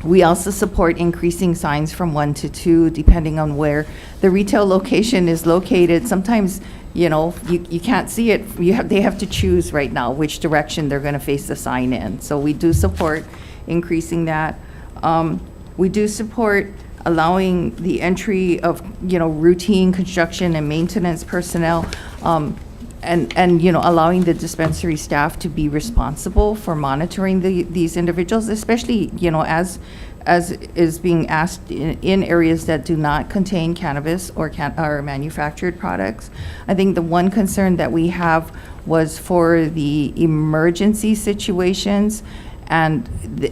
We also support increasing signs from 1 to 2, depending on where the retail location is located. Sometimes, you can't see it. They have to choose right now which direction they're going to face the sign in. So we do support increasing that. We do support allowing the entry of, routine construction and maintenance personnel, and allowing the dispensary staff to be responsible for monitoring these individuals, especially, as is being asked in areas that do not contain cannabis or manufactured products. I think the one concern that we have was for the emergency situations. And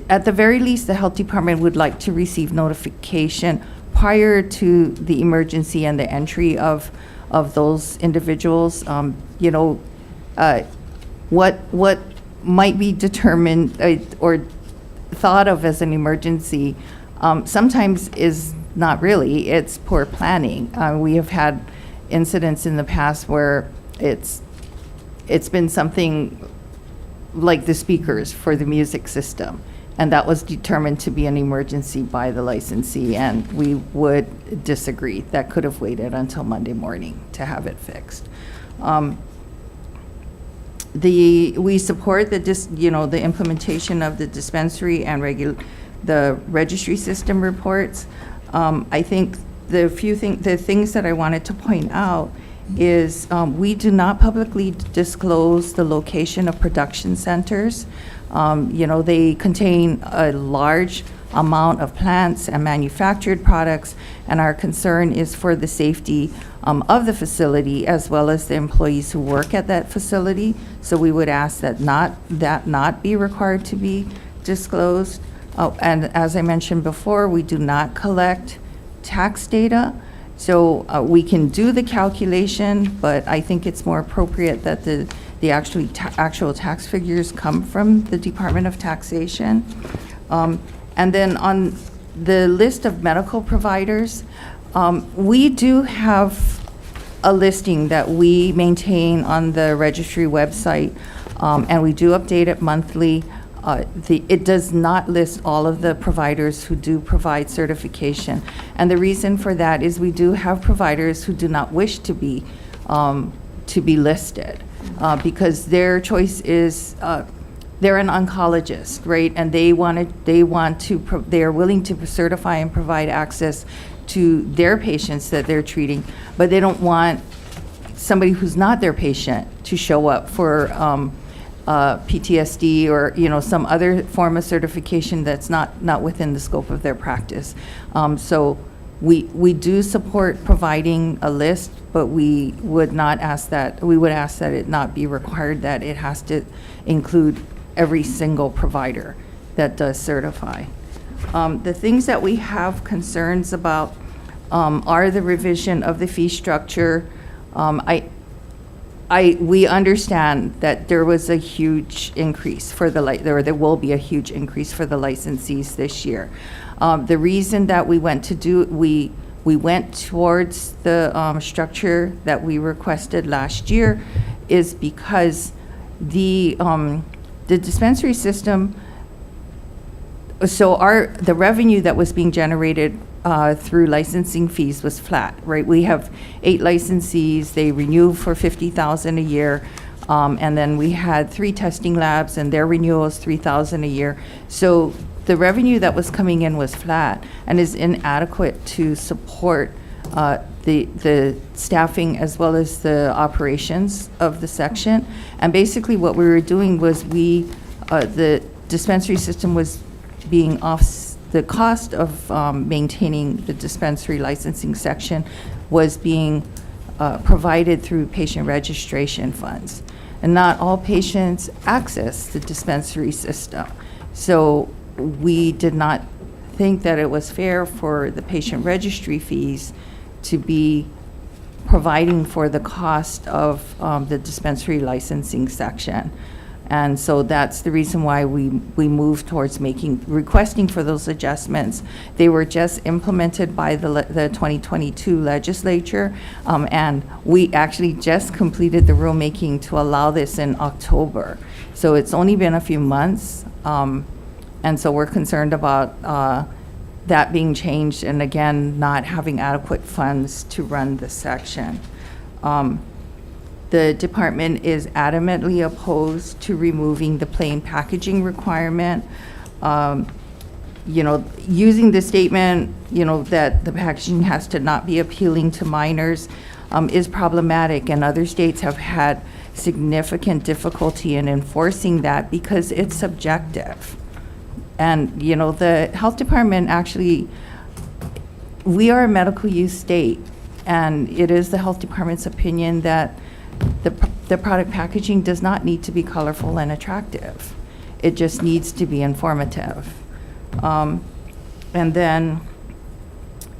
at the very least, the health department would like to receive notification prior to the emergency and the entry of those individuals. What might be determined or thought of as an emergency sometimes is not really. It's poor planning. We have had incidents in the past where it's been something like the speakers for the music system, and that was determined to be an emergency by the licensee, and we would disagree. That could have waited until Monday morning to have it fixed. We support the implementation of the dispensary and the registry system reports. I think the things that I wanted to point out is we do not publicly disclose the location of production centers. They contain a large amount of plants and manufactured products, and our concern is for the safety of the facility as well as the employees who work at that facility. So we would ask that not be required to be disclosed. And as I mentioned before, we do not collect tax data. So we can do the calculation, but I think it's more appropriate that the actual tax figures come from the Department of Taxation. And then on the list of medical providers, we do have a listing that we maintain on the registry website, and we do update it monthly. It does not list all of the providers who do provide certification. And the reason for that is we do have providers who do not wish to be listed because their choice is, they're an oncologist, right? And they're willing to certify and provide access to their patients that they're treating, but they don't want somebody who's not their patient to show up for PTSD or some other form of certification that's not within the scope of their practice. So we do support providing a list, but we would ask that it not be required that it has to include every single provider that does certify. The things that we have concerns about are the revision of the fee structure. We understand that there was a huge increase for there will be a huge increase for the licensees this year. The reason that we went towards the structure that we requested last year is because the dispensary system. So the revenue that was being generated through licensing fees was flat, right? We have 8 licensees, they renew for $50,000 a year, and then we had 3 testing labs and their renewal is $3,000 a year. So the revenue that was coming in was flat and is inadequate to support the staffing as well as the operations of the section. And basically what we were doing was the dispensary system was being the cost of maintaining the dispensary licensing section was being provided through patient registration funds. And not all patients access the dispensary system. So we did not think that it was fair for the patient registry fees to be providing for the cost of the dispensary licensing section. And so that's the reason why we moved towards requesting for those adjustments. They were just implemented by the 2022 legislature, and we actually just completed the rulemaking to allow this in October. So it's only been a few months, and so we're concerned about that being changed, and again, not having adequate funds to run the section. The department is adamantly opposed to removing the plain packaging requirement. Using the statement, that the packaging has to not be appealing to minors is problematic, and other states have had significant difficulty in enforcing that because it's subjective. And, the health department actually, we are a medical use state, and it is the health department's opinion that the product packaging does not need to be colorful and attractive. It just needs to be informative. And then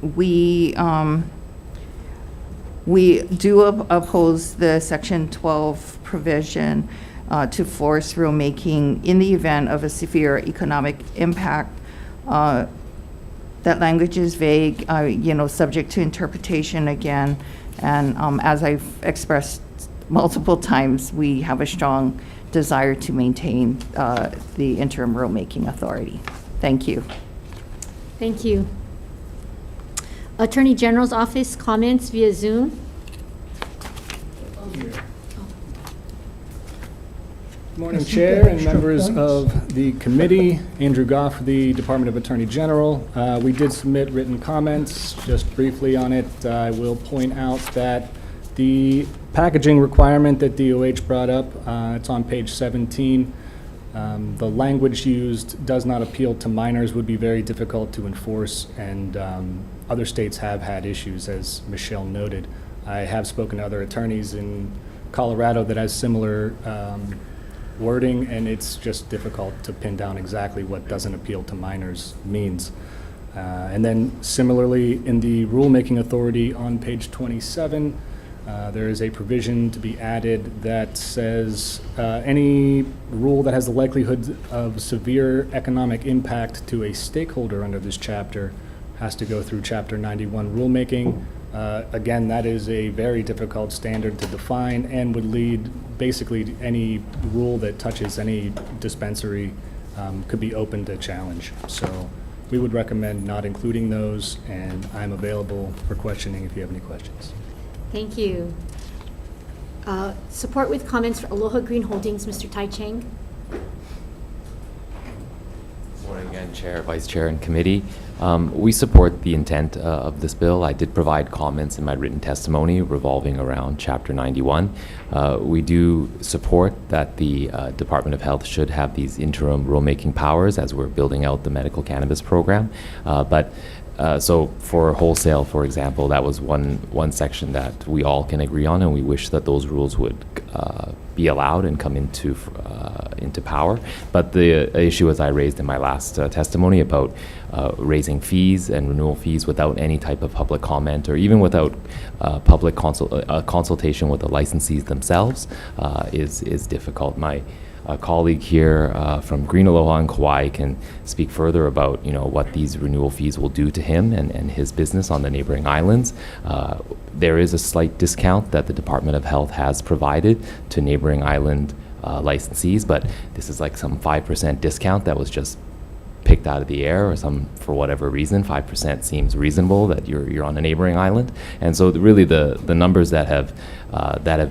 we do oppose the Section 12 provision to force rulemaking in the event of a severe economic impact. That language is vague, subject to interpretation again. And as I've expressed multiple times, we have a strong desire to maintain the interim rulemaking authority. Thank you. Thank you. Attorney General's Office comments via Zoom. Good morning, Chair and members of the committee. Andrew Goff, the Department of Attorney General. We did submit written comments. Just briefly on it, I will point out that the packaging requirement that DOH brought up, it's on page 17. The language used does not appeal to minors, would be very difficult to enforce, and other states have had issues, as Michelle noted. I have spoken to other attorneys in Colorado that has similar wording, and it's just difficult to pin down exactly what doesn't appeal to minors means. And then similarly, in the rulemaking authority on page 27, there is a provision to be added that says any rule that has the likelihood of severe economic impact to a stakeholder under this chapter has to go through Chapter 91 rulemaking. Again, that is a very difficult standard to define and would lead basically to any rule that touches any dispensary could be open to challenge. So we would recommend not including those, and I'm available for questioning if you have any questions. Thank you. Support with comments for Aloha Green Holdings, Mr. Tai Cheng. Good morning again, Chair, Vice Chair, and Committee. We support the intent of this bill. I did provide comments in my written testimony revolving around Chapter 91. We do support that the Department of Health should have these interim rulemaking powers as we're building out the medical cannabis program. So for wholesale, for example, that was one section that we all can agree on, and we wish that those rules would be allowed and come into power. But the issue, as I raised in my last testimony, about raising fees and renewal fees without any type of public comment, or even without public consultation with the licensees themselves, is difficult. My colleague here from Green Aloha and Kauai can speak further about what these renewal fees will do to him and his business on the neighboring islands. There is a slight discount that the Department of Health has provided to neighboring island licensees, but this is like some 5% discount that was just picked out of the air, or for whatever reason. 5% seems reasonable that you're on a neighboring island, and so really the numbers that have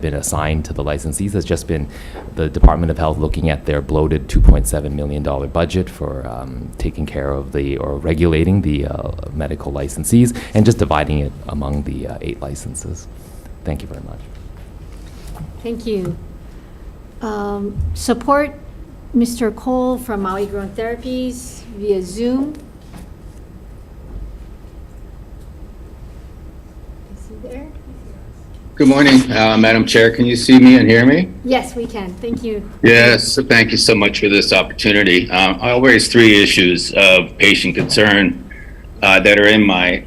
been assigned to the licensees has just been the Department of Health looking at their bloated $2.7 million budget for taking care of or regulating the medical licensees, and just dividing it among the 8 licenses. Thank you very much. Thank you. Support Mr. Cole from Maui Grown Therapies via Zoom. Is he there? Good morning, Madam Chair. Can you see me and hear me? Yes, we can. Thank you. Yes, thank you so much for this opportunity. I'll raise 3 issues of patient concern that are in my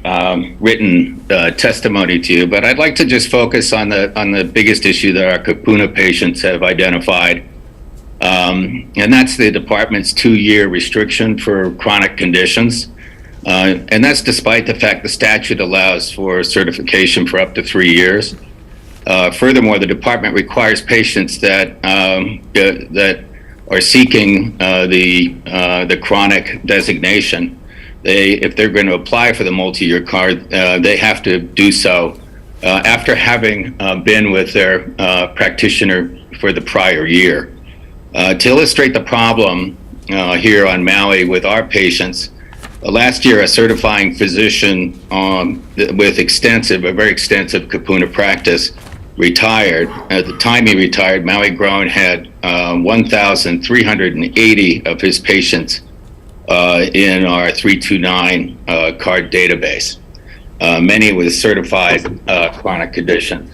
written testimony to you, but I'd like to just focus on the biggest issue that our Kapuna patients have identified. And that's the department's 2-year restriction for chronic conditions. And that's despite the fact the statute allows for certification for up to 3 years. Furthermore, the department requires patients that are seeking the chronic designation. If they're going to apply for the multi-year card, they have to do so after having been with their practitioner for the prior year. To illustrate the problem here on Maui with our patients, last year a certifying physician with a very extensive Kapuna practice retired. At the time he retired, Maui Grown had 1,380 of his patients in our 329 card database, many with certified chronic conditions.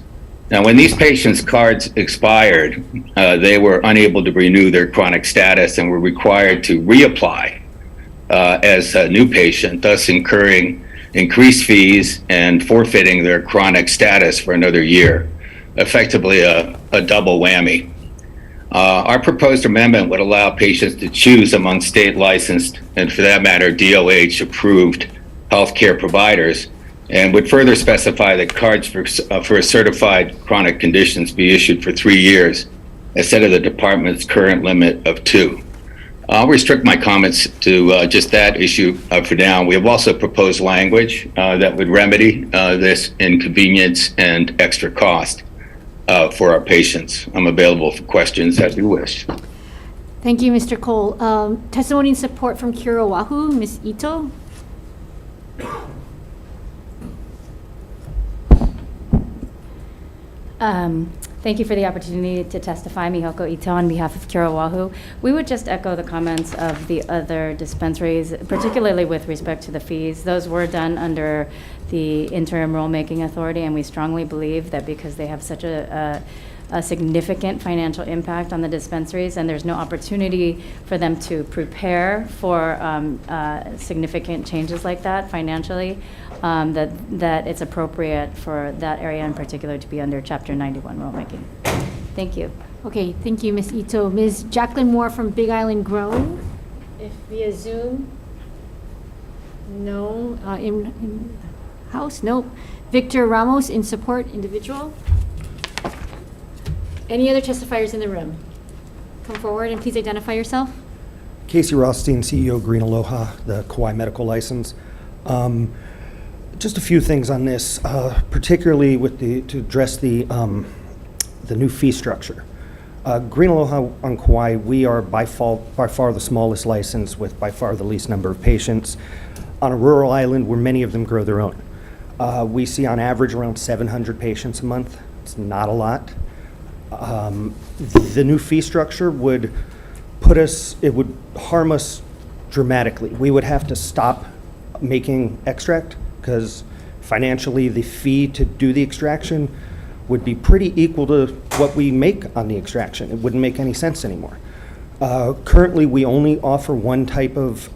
Now, when these patients' cards expired, they were unable to renew their chronic status and were required to reapply as a new patient, thus incurring increased fees and forfeiting their chronic status for another year, effectively a double whammy. Our proposed amendment would allow patients to choose among state-licensed, and for that matter, DOH-approved healthcare providers, and would further specify that cards for certified chronic conditions be issued for 3 years instead of the department's current limit of 2. I'll restrict my comments to just that issue for now. We have also proposed language that would remedy this inconvenience and extra cost for our patients. I'm available for questions as you wish. Thank you, Mr. Cole. Testimony and support from Kira Oahu, Ms. Ito. Thank you for the opportunity to testify. Mihoko Ito on behalf of Kira Oahu. We would just echo the comments of the other dispensaries, particularly with respect to the fees. Those were done under the interim rulemaking authority, and we strongly believe that because they have such a significant financial impact on the dispensaries, and there's no opportunity for them to prepare for significant changes like that financially, that it's appropriate for that area in particular to be under Chapter 91 rulemaking. Thank you. Okay, thank you, Ms. Ito. Ms. Jacqueline Moore from Big Island Grown, if via Zoom. No. House? Nope. Victor Ramos in support, individual. Any other testifiers in the room? Come forward and please identify yourself. Casey Rothstein, CEO Green Aloha, the Kauai medical license. Just a few things on this, particularly to address the new fee structure. Green Aloha on Kauai, we are by far the smallest license with by far the least number of patients on a rural island where many of them grow their own. We see on average around 700 patients a month. It's not a lot. The new fee structure would harm us dramatically. We would have to stop making extract because financially the fee to do the extraction would be pretty equal to what we make on the extraction. It wouldn't make any sense anymore. Currently, we only offer one type of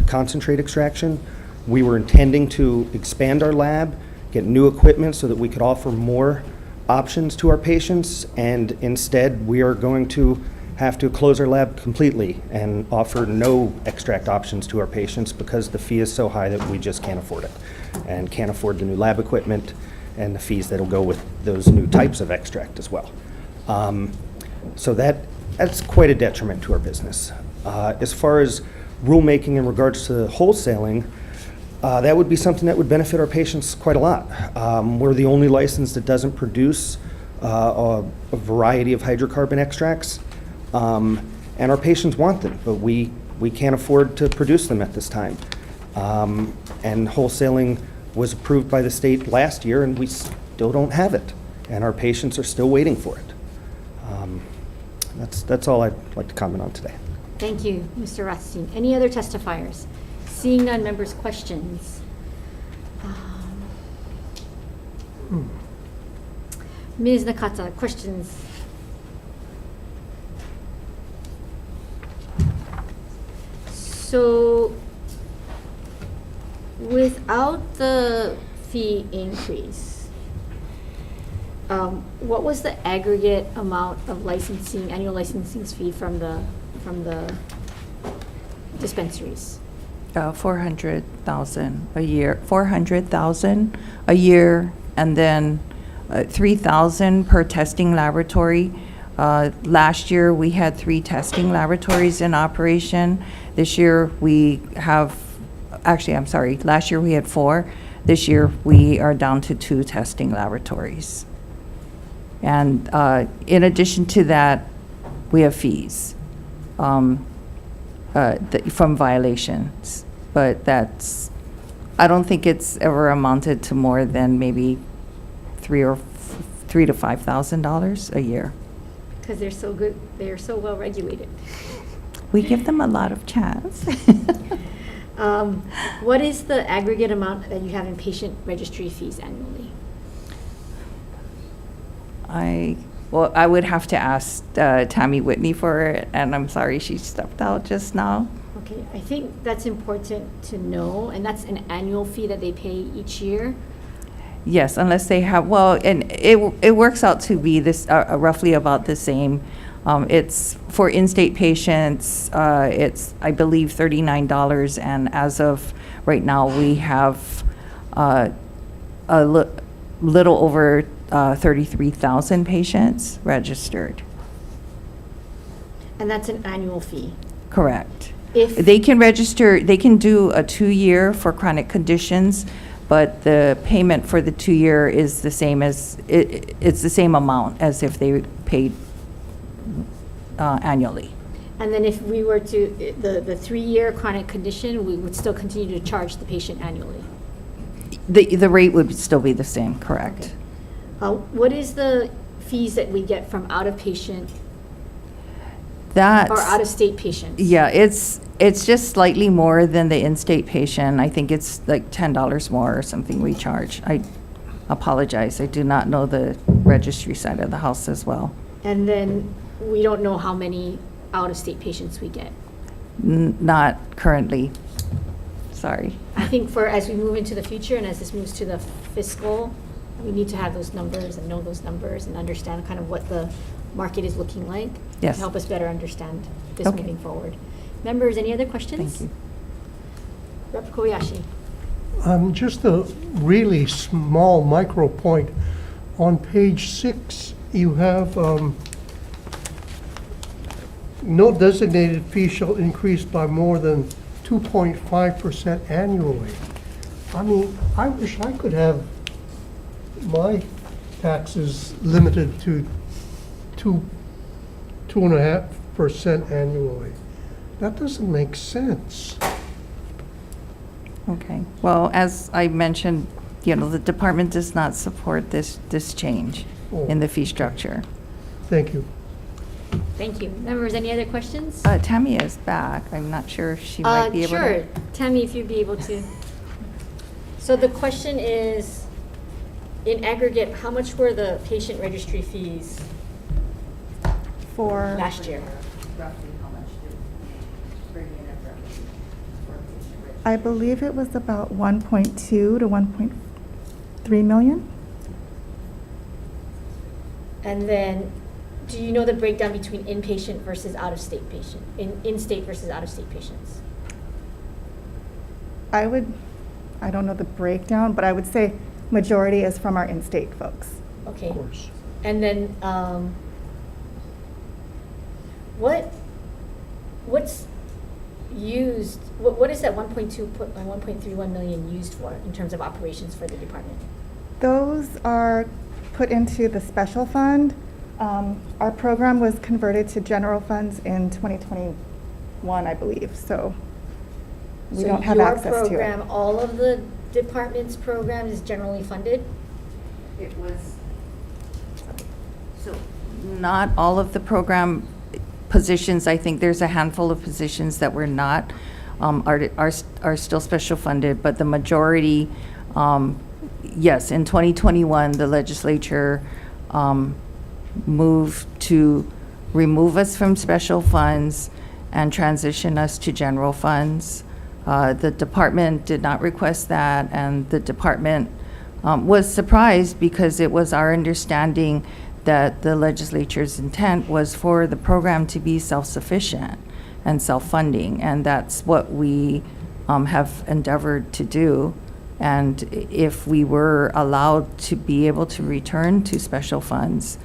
concentrate extraction. We were intending to expand our lab, get new equipment so that we could offer more options to our patients, and instead we are going to have to close our lab completely and offer no extract options to our patients because the fee is so high that we just can't afford it and can't afford the new lab equipment and the fees that'll go with those new types of extract as well. So that's quite a detriment to our business. As far as rulemaking in regards to wholesaling, that would be something that would benefit our patients quite a lot. We're the only license that doesn't produce a variety of hydrocarbon extracts, and our patients want them, but we can't afford to produce them at this time. And wholesaling was approved by the state last year, and we still don't have it, and our patients are still waiting for it. That's all I'd like to comment on today. Thank you, Mr. Rothstein. Any other testifiers? Seeing none, members' questions. Ms. Nakata, questions? So, without the fee increase, what was the aggregate amount of annual licensing fee from the dispensaries? 400,000 a year, 400,000 a year, and then 3,000 per testing laboratory. Last year, we had 3 testing laboratories in operation. This year, last year we had 4. This year, we are down to 2 testing laboratories. And in addition to that, we have fees from violations. But I don't think it's ever amounted to more than maybe $3,000 to $5,000 a year. Because they're so good, they're so well regulated. We give them a lot of chance. What is the aggregate amount that you have in patient registry fees annually? I would have to ask Tammy Whitney for it, and I'm sorry she stepped out just now. Okay, I think that's important to know, and that's an annual fee that they pay each year. Yes, unless they have, and it works out to be this roughly about the same. It's for in-state patients, it's, I believe, $39, and as of right now, we have a little over 33,000 patients registered. And that's an annual fee? Correct. If they can register, they can do a 2-year for chronic conditions, but the payment for the 2-year is the same it's the same amount as if they paid annually. And then if we were to, the 3-year chronic condition, we would still continue to charge the patient annually? The rate would still be the same, correct. Okay. What is the fees that we get from out-of-patient or out-of-state patients? Yeah, it's just slightly more than the in-state patient. I think it's like $10 more or something we charge. I apologize. I do not know the registry side of the house as well. And then we don't know how many out-of-state patients we get? Not currently. Sorry. I think as we move into the future and as this moves to the fiscal, we need to have those numbers and know those numbers and understand kind of what the market is looking like. Yes. To help us better understand this Okay. moving forward. Members, any other questions? Thank you. Rep. Kobayashi. Just a really small micro point. On page 6, you have no designated fee shall increase by more than 2.5% annually. I mean, I wish I could have my taxes limited to 2.5% annually. That doesn't make sense. Okay, well, as I mentioned, the department does not support this change in the fee structure. Thank you. Thank you. Members, any other questions? Tammy is back. I'm not sure if she might be able to. Sure. Tammy, if you'd be able to. So the question is, in aggregate, how much were the patient registry fees For last year? I believe it was about 1.2 to 1.3 million. And then, do you know the breakdown between inpatient versus out-of-state patient, in-state versus out-of-state patients? I don't know the breakdown, but I would say majority is from our in-state folks. Okay. Of course. And then, what's used, what is that 1.31 million used for in terms of operations for the department? Those are put into the special fund. Our program was converted to general funds in 2021, I believe, so we don't have access to it. So your program, all of the department's program is generally funded? It was, so not all of the program positions. I think there's a handful of positions that were not, are still special funded, but the majority, yes, in 2021, the legislature moved to remove us from special funds and transition us to general funds. The department did not request that, and the department was surprised because it was our understanding that the legislature's intent was for the program to be self-sufficient and self-funding, and that's what we have endeavored to do. And if we were allowed to be able to return to special funds,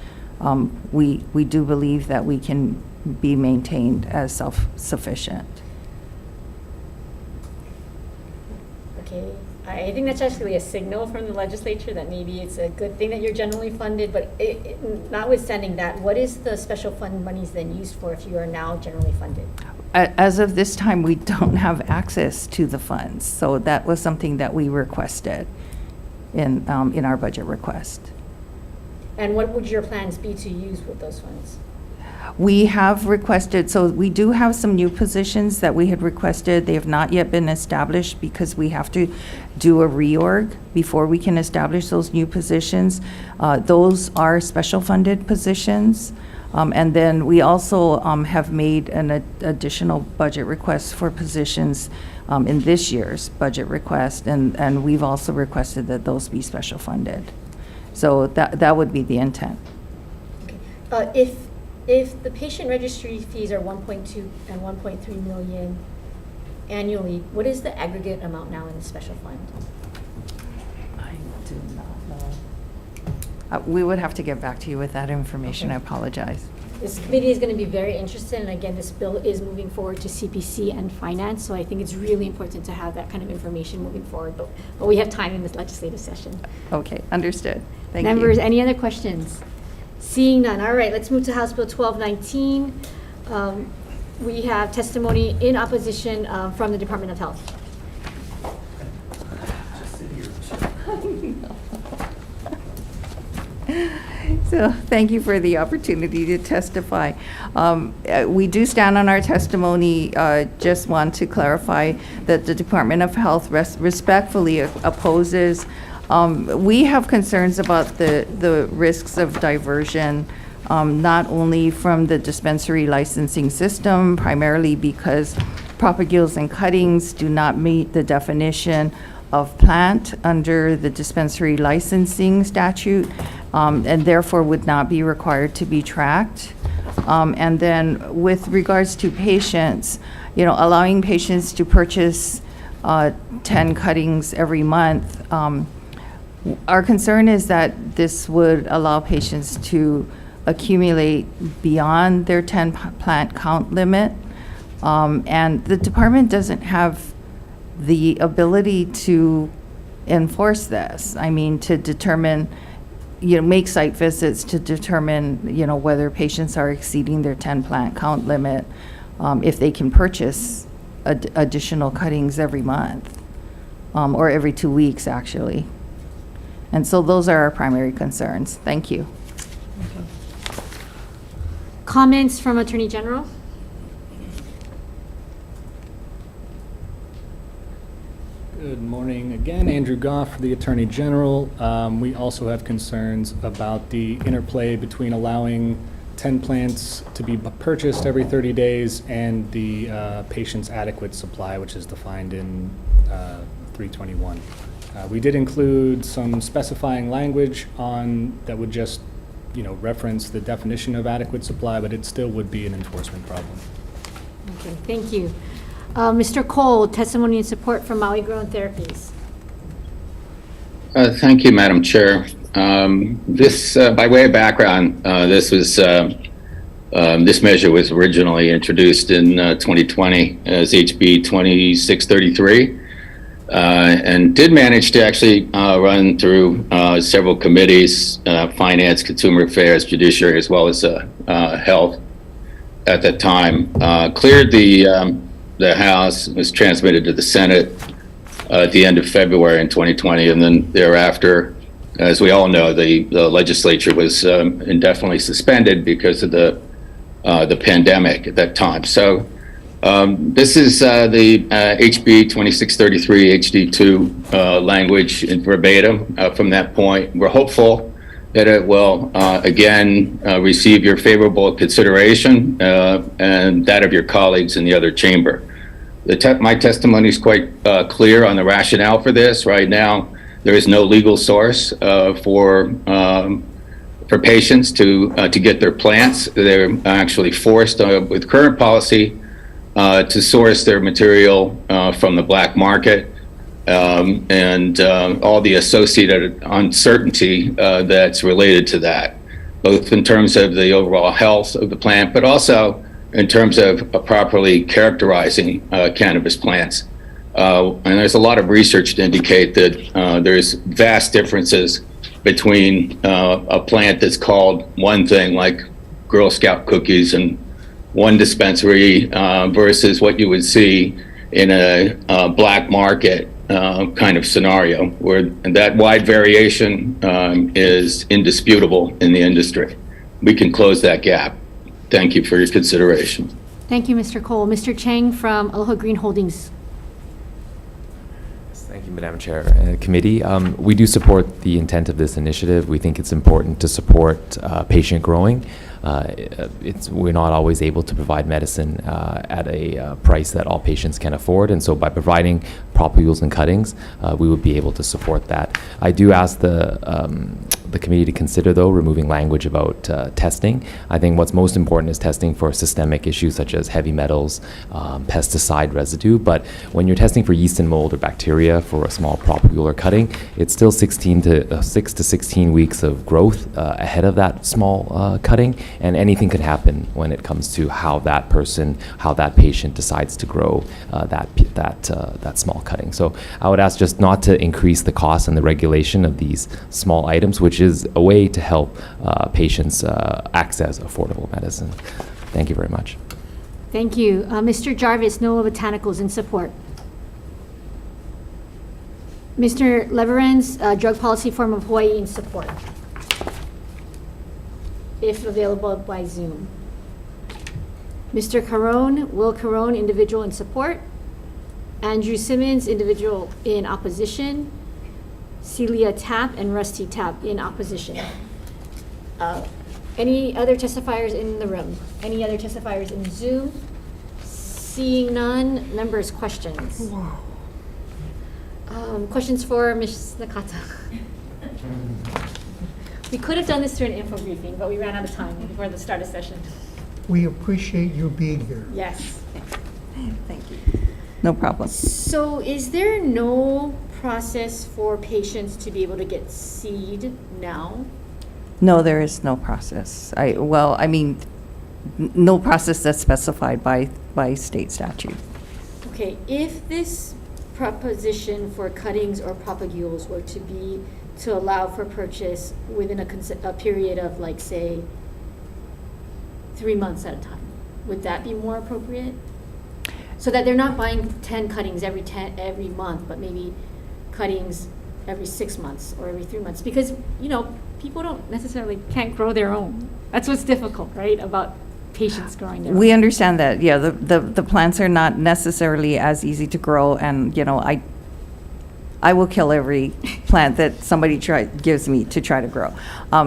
we do believe that we can be maintained as self-sufficient. Okay, I think that's actually a signal from the legislature that maybe it's a good thing that you're generally funded, but notwithstanding that, what is the special fund monies then used for if you are now generally funded? As of this time, we don't have access to the funds, so that was something that we requested in our budget request. And what would your plans be to use with those funds? We have requested, so we do have some new positions that we had requested. They have not yet been established because we have to do a reorg before we can establish those new positions. Those are special funded positions. And then we also have made an additional budget request for positions in this year's budget request, and we've also requested that those be special funded. So that would be the intent. Okay. If the patient registry fees are 1.2 and 1.3 million annually, what is the aggregate amount now in the special fund? I do not know. We would have to get back to you with that information. Okay. I apologize. This committee is going to be very interested, and again, this bill is moving forward to CPC and finance, so I think it's really important to have that kind of information moving forward, but we have time in this legislative session. Okay, understood. Thank you. Members, any other questions? Seeing none. All right, let's move to House Bill 1219. We have testimony in opposition from the Department of Health. So thank you for the opportunity to testify. We do stand on our testimony. Just want to clarify that the Department of Health respectfully opposes. We have concerns about the risks of diversion, not only from the dispensary licensing system, primarily because propagules and cuttings do not meet the definition of plant under the dispensary licensing statute, and therefore would not be required to be tracked. And then with regards to patients, allowing patients to purchase 10 cuttings every month. Our concern is that this would allow patients to accumulate beyond their 10 plant count limit. And the department doesn't have the ability to enforce this. I mean, to determine, make site visits to determine, whether patients are exceeding their 10 plant count limit, if they can purchase additional cuttings every month, or every 2 weeks, actually. And so those are our primary concerns. Thank you. Comments from Attorney General? Good morning again. Andrew Goff, the Attorney General. We also have concerns about the interplay between allowing 10 plants to be purchased every 30 days and the patient's adequate supply, which is defined in 321. We did include some specifying language that would just, reference the definition of adequate supply, but it still would be an enforcement problem. Okay, thank you. Mr. Cole, testimony and support from Maui Grown Therapies. Thank you, Madam Chair. This, by way of background, this measure was originally introduced in 2020 as HB 2633, and did manage to actually run through several committees, Finance, Consumer Affairs, Judiciary, as well as Health at that time. Cleared the House, was transmitted to the Senate at the end of February in 2020, and then thereafter, as we all know, the legislature was indefinitely suspended because of the pandemic at that time. So this is the HB 2633 HD2 language in verbatim from that point. We're hopeful that it will again receive your favorable consideration and that of your colleagues in the other chamber. My testimony is quite clear on the rationale for this. Right now, there is no legal source for patients to get their plants. They're actually forced with current policy to source their material from the black market. And all the associated uncertainty that's related to that, both in terms of the overall health of the plant, but also in terms of properly characterizing cannabis plants. And there's a lot of research to indicate that there's vast differences between a plant that's called one thing, like Girl Scout cookies, and one dispensary versus what you would see in a black market kind of scenario, where that wide variation is indisputable in the industry. We can close that gap. Thank you for your consideration. Thank you, Mr. Cole. Mr. Chang from Aloha Green Holdings. Thank you, Madam Chair and Committee. We do support the intent of this initiative. We think it's important to support patient growing. We're not always able to provide medicine at a price that all patients can afford, and so by providing propules and cuttings, we would be able to support that. I do ask the committee to consider, though, removing language about testing. I think what's most important is testing for systemic issues such as heavy metals, pesticide residue, but when you're testing for yeast and mold or bacteria for a small propule or cutting, it's still 6 to 16 weeks of growth ahead of that small cutting, and anything could happen when it comes to how that patient decides to grow that small cutting. So I would ask just not to increase the cost and the regulation of these small items, which is a way to help patients access affordable medicine. Thank you very much. Thank you. Mr. Jarvis, NOAA Botanicals in support. Mr. Leverenz, Drug Policy Forum of Hawaii in support, if available by Zoom. Mr. Carone, Will Carone, individual in support. Andrew Simmons, individual in opposition. Celia Tapp and Rusty Tapp in opposition. Any other testifiers in the room? Any other testifiers in Zoom? Seeing none, members' questions. Wow. Questions for Ms. Nakata? We could have done this through an info briefing, but we ran out of time before the start of session. We appreciate you being here. Yes. Thank you. no problem. So is there no process for patients to be able to get seed now? No, there is no process. I mean, no process that's specified by state statute. Okay, if this proposition for cuttings or propagules were to be, to allow for purchase within a period of, like, say, 3 months at a time, would that be more appropriate? So that they're not buying 10 cuttings every month, but maybe cuttings every 6 months or every 3 months, because, you know, people can't grow their own. That's what's difficult, right, about patients growing their own. We understand that, yeah, the plants are not necessarily as easy to grow, and, you know, I will kill every plant that somebody gives me to try to grow.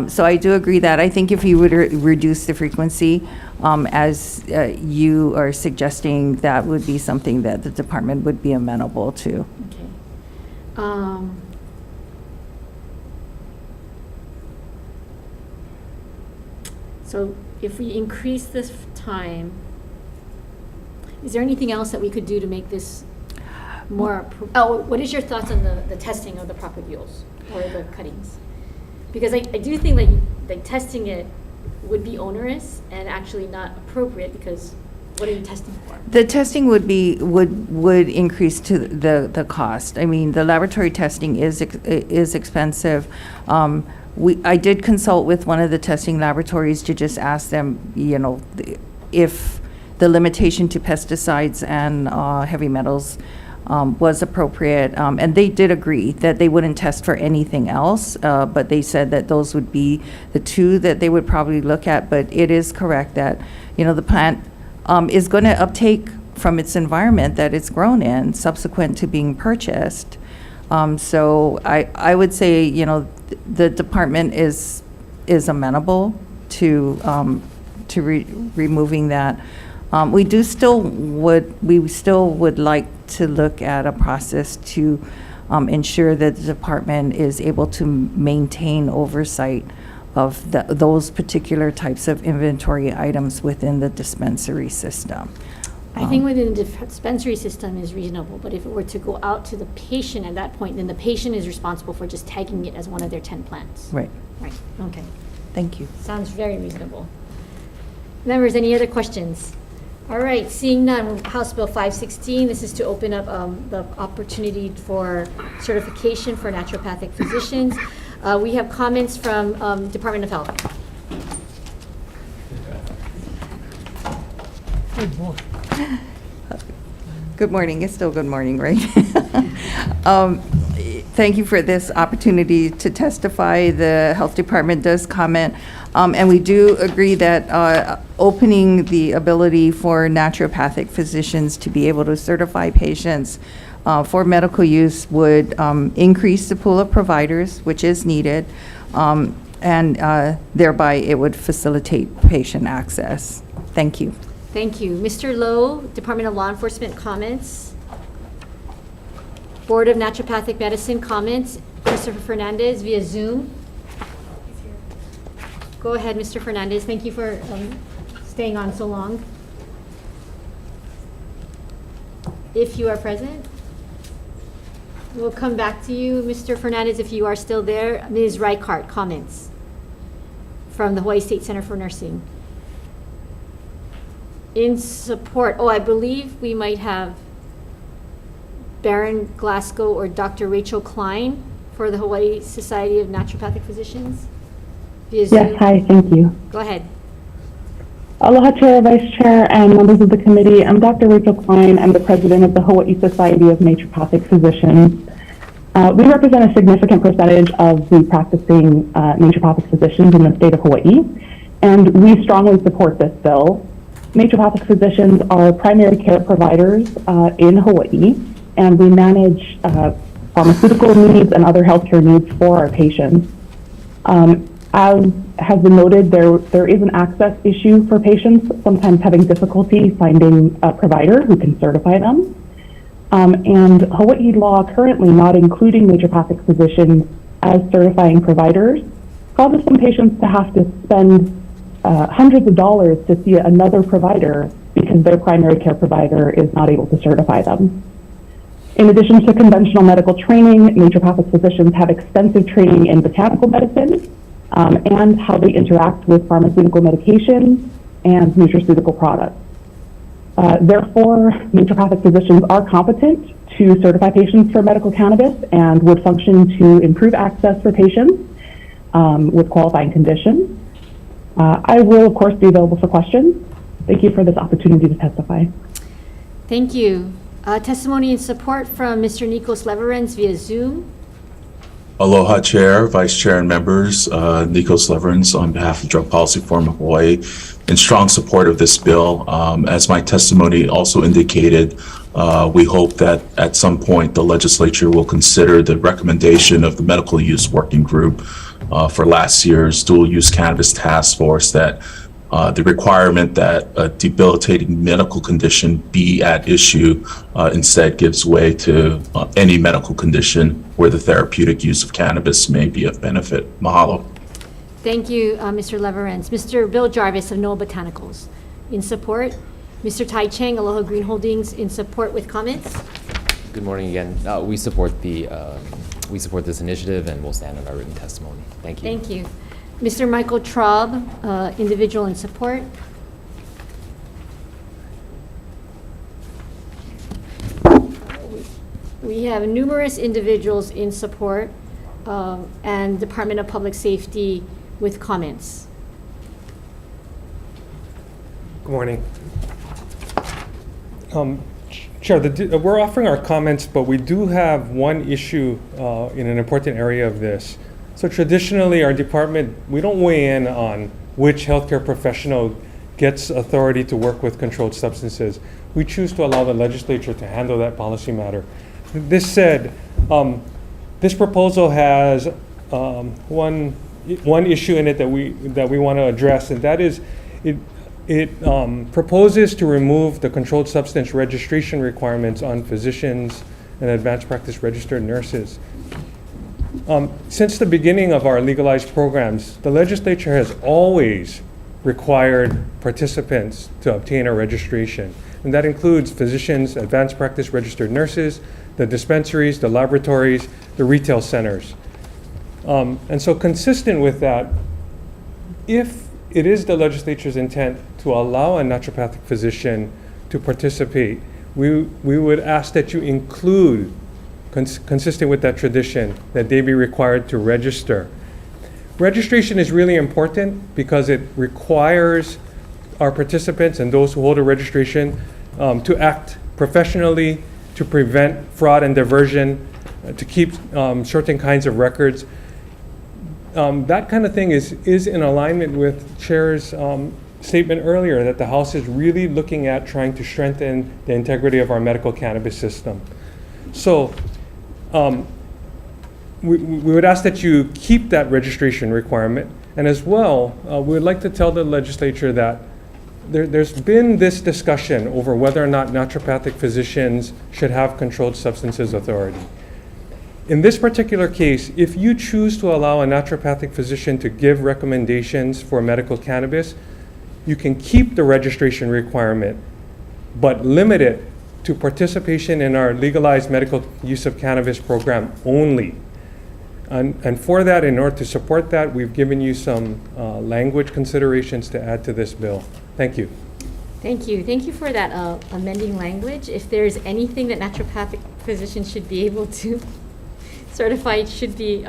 So I do agree that I think if you would reduce the frequency, as you are suggesting, that would be something that the department would be amenable to. Okay. So if we increase this time, is there anything else that we could do to make this more, what is your thoughts on the testing of the propagules or the cuttings? Because I do think like testing it would be onerous and actually not appropriate, because what are you testing for? The testing would increase to the cost. I mean, the laboratory testing is expensive. I did consult with one of the testing laboratories to just ask them, you know, if the limitation to pesticides and heavy metals was appropriate, and they did agree that they wouldn't test for anything else, but they said that those would be the two that they would probably look at. But it is correct that, you know, the plant is going to uptake from its environment that it's grown in subsequent to being purchased. So I would say, you know, the department is amenable to removing that. We still would like to look at a process to ensure that the department is able to maintain oversight of those particular types of inventory items within the dispensary system. I think within the dispensary system is reasonable, but if it were to go out to the patient at that point, then the patient is responsible for just tagging it as one of their 10 plants. Right. Right, okay. Thank you. Sounds very reasonable. Members, any other questions? All right, seeing none, House Bill 516, this is to open up the opportunity for certification for naturopathic physicians. We have comments from Department of Health. Good morning. Good morning. It's still good morning, right? Thank you for this opportunity to testify. The Health Department does comment, and we do agree that opening the ability for naturopathic physicians to be able to certify patients for medical use would increase the pool of providers, which is needed, and thereby it would facilitate patient access. Thank you. Thank you. Mr. Lowe, Department of Law Enforcement, comments. Board of Naturopathic Medicine, comments. Christopher Fernandez via Zoom. Go ahead, Mr. Fernandez. Thank you for staying on so long. If you are present. We'll come back to you, Mr. Fernandez, if you are still there. Ms. Reichart, comments from the Hawaii State Center for Nursing. In support, I believe we might have Baron Glasgow or Dr. Rachel Klein for the Hawaii Society of Naturopathic Physicians. Yes, hi, thank you. Go ahead. Aloha, Chair, Vice Chair, and members of the committee. I'm Dr. Rachel Klein. I'm the president of the Hawaii Society of Naturopathic Physicians. We represent a significant percentage of the practicing naturopathic physicians in the state of Hawaii, and we strongly support this bill. Naturopathic physicians are primary care providers in Hawaii, and we manage pharmaceutical needs and other healthcare needs for our patients. As has been noted, there is an access issue for patients, sometimes having difficulty finding a provider who can certify them. And Hawaii law currently not including naturopathic physicians as certifying providers causes some patients to have to spend hundreds of dollars to see another provider because their primary care provider is not able to certify them. In addition to conventional medical training, naturopathic physicians have extensive training in botanical medicine and how they interact with pharmaceutical medications and nutraceutical products. Therefore, naturopathic physicians are competent to certify patients for medical cannabis and would function to improve access for patients with qualifying conditions. I will, of course, be available for questions. Thank you for this opportunity to testify. Thank you. Testimony in support from Mr. Nikos Leverens via Zoom. Aloha Chair, Vice Chair, and members. Nikos Leverens on behalf of Drug Policy Forum of Hawaii, in strong support of this bill. As my testimony also indicated, we hope that at some point the legislature will consider the recommendation of the Medical Use Working Group for last year's Dual Use Cannabis Task Force that the requirement that a debilitating medical condition be at issue instead gives way to any medical condition where the therapeutic use of cannabis may be of benefit. Mahalo. Thank you, Mr. Leverens. Mr. Bill Jarvis of Noah Botanicals in support. Mr. Tai Cheng, Aloha Green Holdings in support with comments. Good morning again. We support this initiative and we'll stand on our written testimony. Thank you. Thank you. Mr. Michael Traub, individual in support. We have numerous individuals in support and Department of Public Safety with comments. Good morning. Chair, we're offering our comments, but we do have one issue in an important area of this. So traditionally, our department, we don't weigh in on which healthcare professional gets authority to work with controlled substances. We choose to allow the legislature to handle that policy matter. This said, this proposal has one issue in it that we want to address, and that is it proposes to remove the controlled substance registration requirements on physicians and advanced practice registered nurses. Since the beginning of our legalized programs, the legislature has always required participants to obtain a registration. And that includes physicians, advanced practice registered nurses, the dispensaries, the laboratories, the retail centers. And so consistent with that, if it is the legislature's intent to allow a naturopathic physician to participate, we would ask that you include, consistent with that tradition, that they be required to register. Registration is really important because it requires our participants and those who hold a registration to act professionally, to prevent fraud and diversion, to keep certain kinds of records. That kind of thing is in alignment with Chair's statement earlier that the House is really looking at trying to strengthen the integrity of our medical cannabis system. So we would ask that you keep that registration requirement. And as well, we would like to tell the legislature that there's been this discussion over whether or not naturopathic physicians should have controlled substances authority. In this particular case, if you choose to allow a naturopathic physician to give recommendations for medical cannabis, you can keep the registration requirement, but limit it to participation in our legalized medical use of cannabis program only. And for that, in order to support that, we've given you some language considerations to add to this bill. Thank you. Thank you. Thank you for that amending language. If there's anything that naturopathic physicians should be able to certify, it should be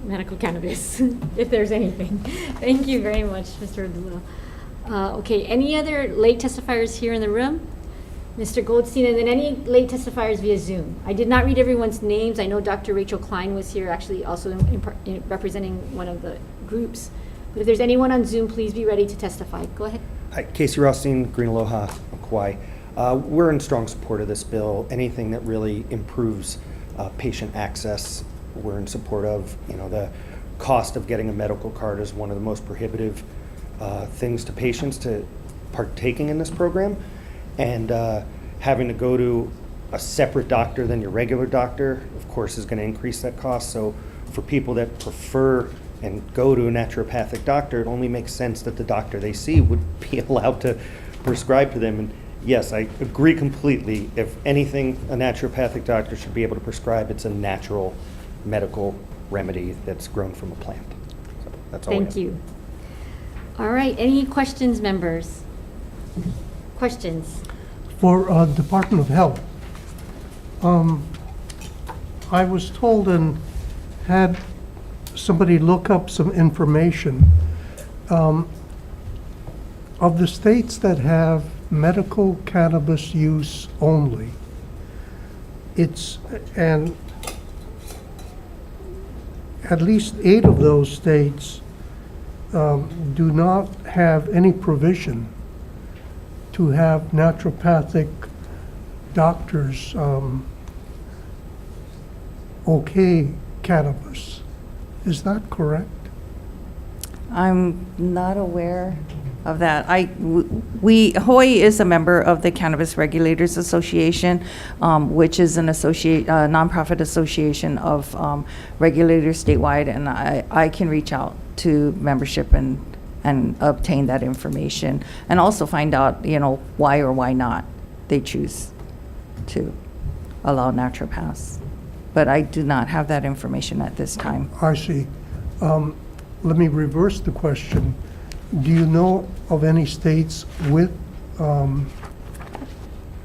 medical cannabis, if there's anything. Thank you very much, Mr. Abdullah. Okay, any other late testifiers here in the room? Mr. Goldstein, and then any late testifiers via Zoom. I did not read everyone's names. I know Dr. Rachel Klein was here, actually also representing one of the groups. But if there's anyone on Zoom, please be ready to testify. Go ahead. Hi, Casey Rothstein, Green Aloha, Kauai. We're in strong support of this bill. Anything that really improves patient access, we're in support of. You know, the cost of getting a medical card is one of the most prohibitive things to patients to partaking in this program. And having to go to a separate doctor than your regular doctor, of course, is going to increase that cost. So for people that prefer and go to a naturopathic doctor, it only makes sense that the doctor they see would be allowed to prescribe to them. And yes, I agree completely. If anything, a naturopathic doctor should be able to prescribe. It's a natural medical remedy that's grown from a plant. So that's all we have. Thank you. All right, any questions, members? Questions? For Department of Health, I was told and had somebody look up some information. Of the states that have medical cannabis use only, and at least 8 of those states do not have any provision to have naturopathic doctors okay cannabis. Is that correct? I'm not aware of that. Hawaii is a member of the Cannabis Regulators Association, which is an nonprofit association of regulators statewide, and I can reach out to membership and obtain that information, and also find out, why or why not they choose to allow naturopaths. But I do not have that information at this time. I see. Let me reverse the question. Do you know of any states with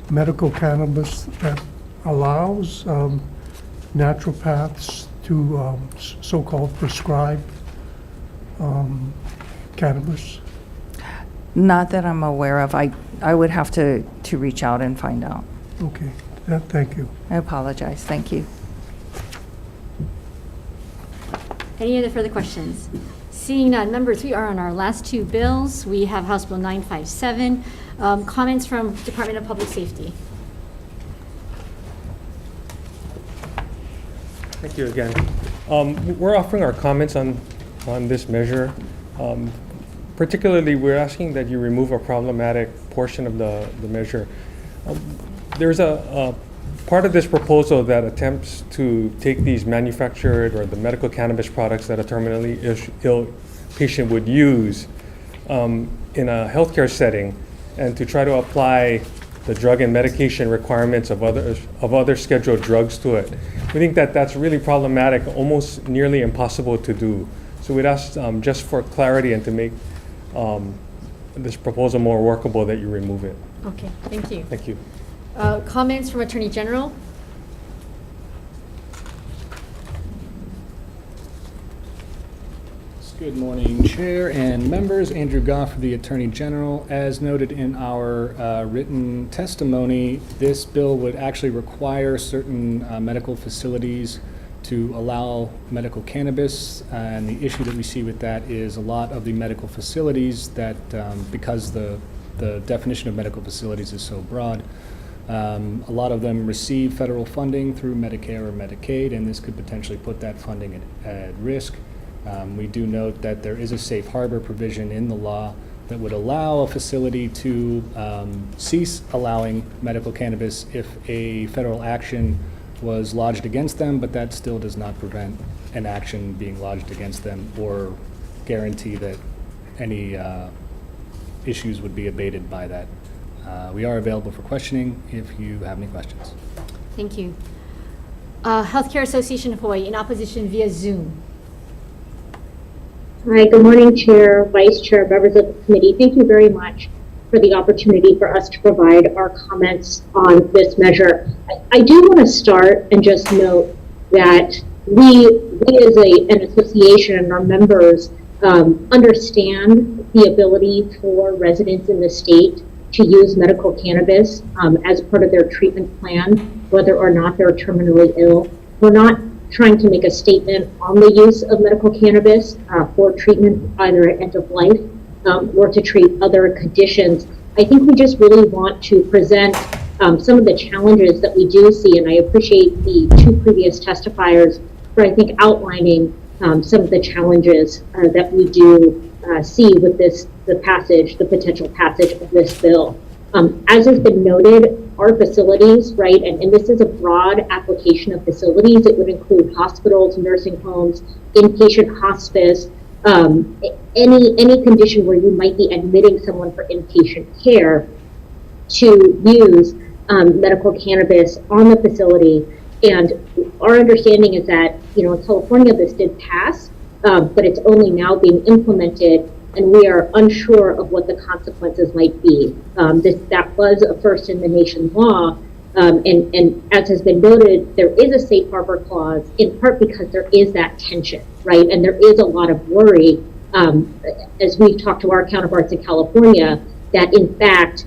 medical cannabis that allows naturopaths to so-called prescribe cannabis? Not that I'm aware of. I would have to reach out and find out. Okay, thank you. I apologize. Thank you. Any other further questions? Seeing none, members, we are on our last 2 bills. We have House Bill 957. Comments from Department of Public Safety. Thank you again. We're offering our comments on this measure. Particularly, we're asking that you remove a problematic portion of the measure. There's a part of this proposal that attempts to take these manufactured or the medical cannabis products that a terminally ill patient would use in a healthcare setting, and to try to apply the drug and medication requirements of other scheduled drugs to it. We think that that's really problematic, almost nearly impossible to do. So we'd ask just for clarity and to make this proposal more workable that you remove it. Okay, thank you. Thank you. Comments from Attorney General? Good morning, Chair and members. Andrew Goff, the Attorney General. As noted in our written testimony, this bill would actually require certain medical facilities to allow medical cannabis, and the issue that we see with that is a lot of the medical facilities that, because the definition of medical facilities is so broad, a lot of them receive federal funding through Medicare or Medicaid, and this could potentially put that funding at risk. We do note that there is a safe harbor provision in the law that would allow a facility to cease allowing medical cannabis if a federal action was lodged against them, but that still does not prevent an action being lodged against them or guarantee that any issues would be abated by that. We are available for questioning if you have any questions. Thank you. Healthcare Association of Hawaii, in opposition via Zoom. Hi, good morning, Chair, Vice Chair, members of the committee. Thank you very much for the opportunity for us to provide our comments on this measure. I do want to start and just note that we as an association and our members understand the ability for residents in the state to use medical cannabis as part of their treatment plan, whether or not they're terminally ill. We're not trying to make a statement on the use of medical cannabis for treatment either at end of life or to treat other conditions. I think we just really want to present some of the challenges that we do see, and I appreciate the 2 previous testifiers for, I think, outlining some of the challenges that we do see with the potential passage of this bill. As has been noted, our facilities, right, and this is a broad application of facilities. It would include hospitals, nursing homes, inpatient hospice, any condition where you might be admitting someone for inpatient care. to use medical cannabis on the facility. And our understanding is that, in California, this did pass, but it's only now being implemented, and we are unsure of what the consequences might be. That was a first in the nation law, and as has been noted, there is a safe harbor clause, in part because there is that tension, right? And there is a lot of worry, as we've talked to our counterparts in California, that in fact,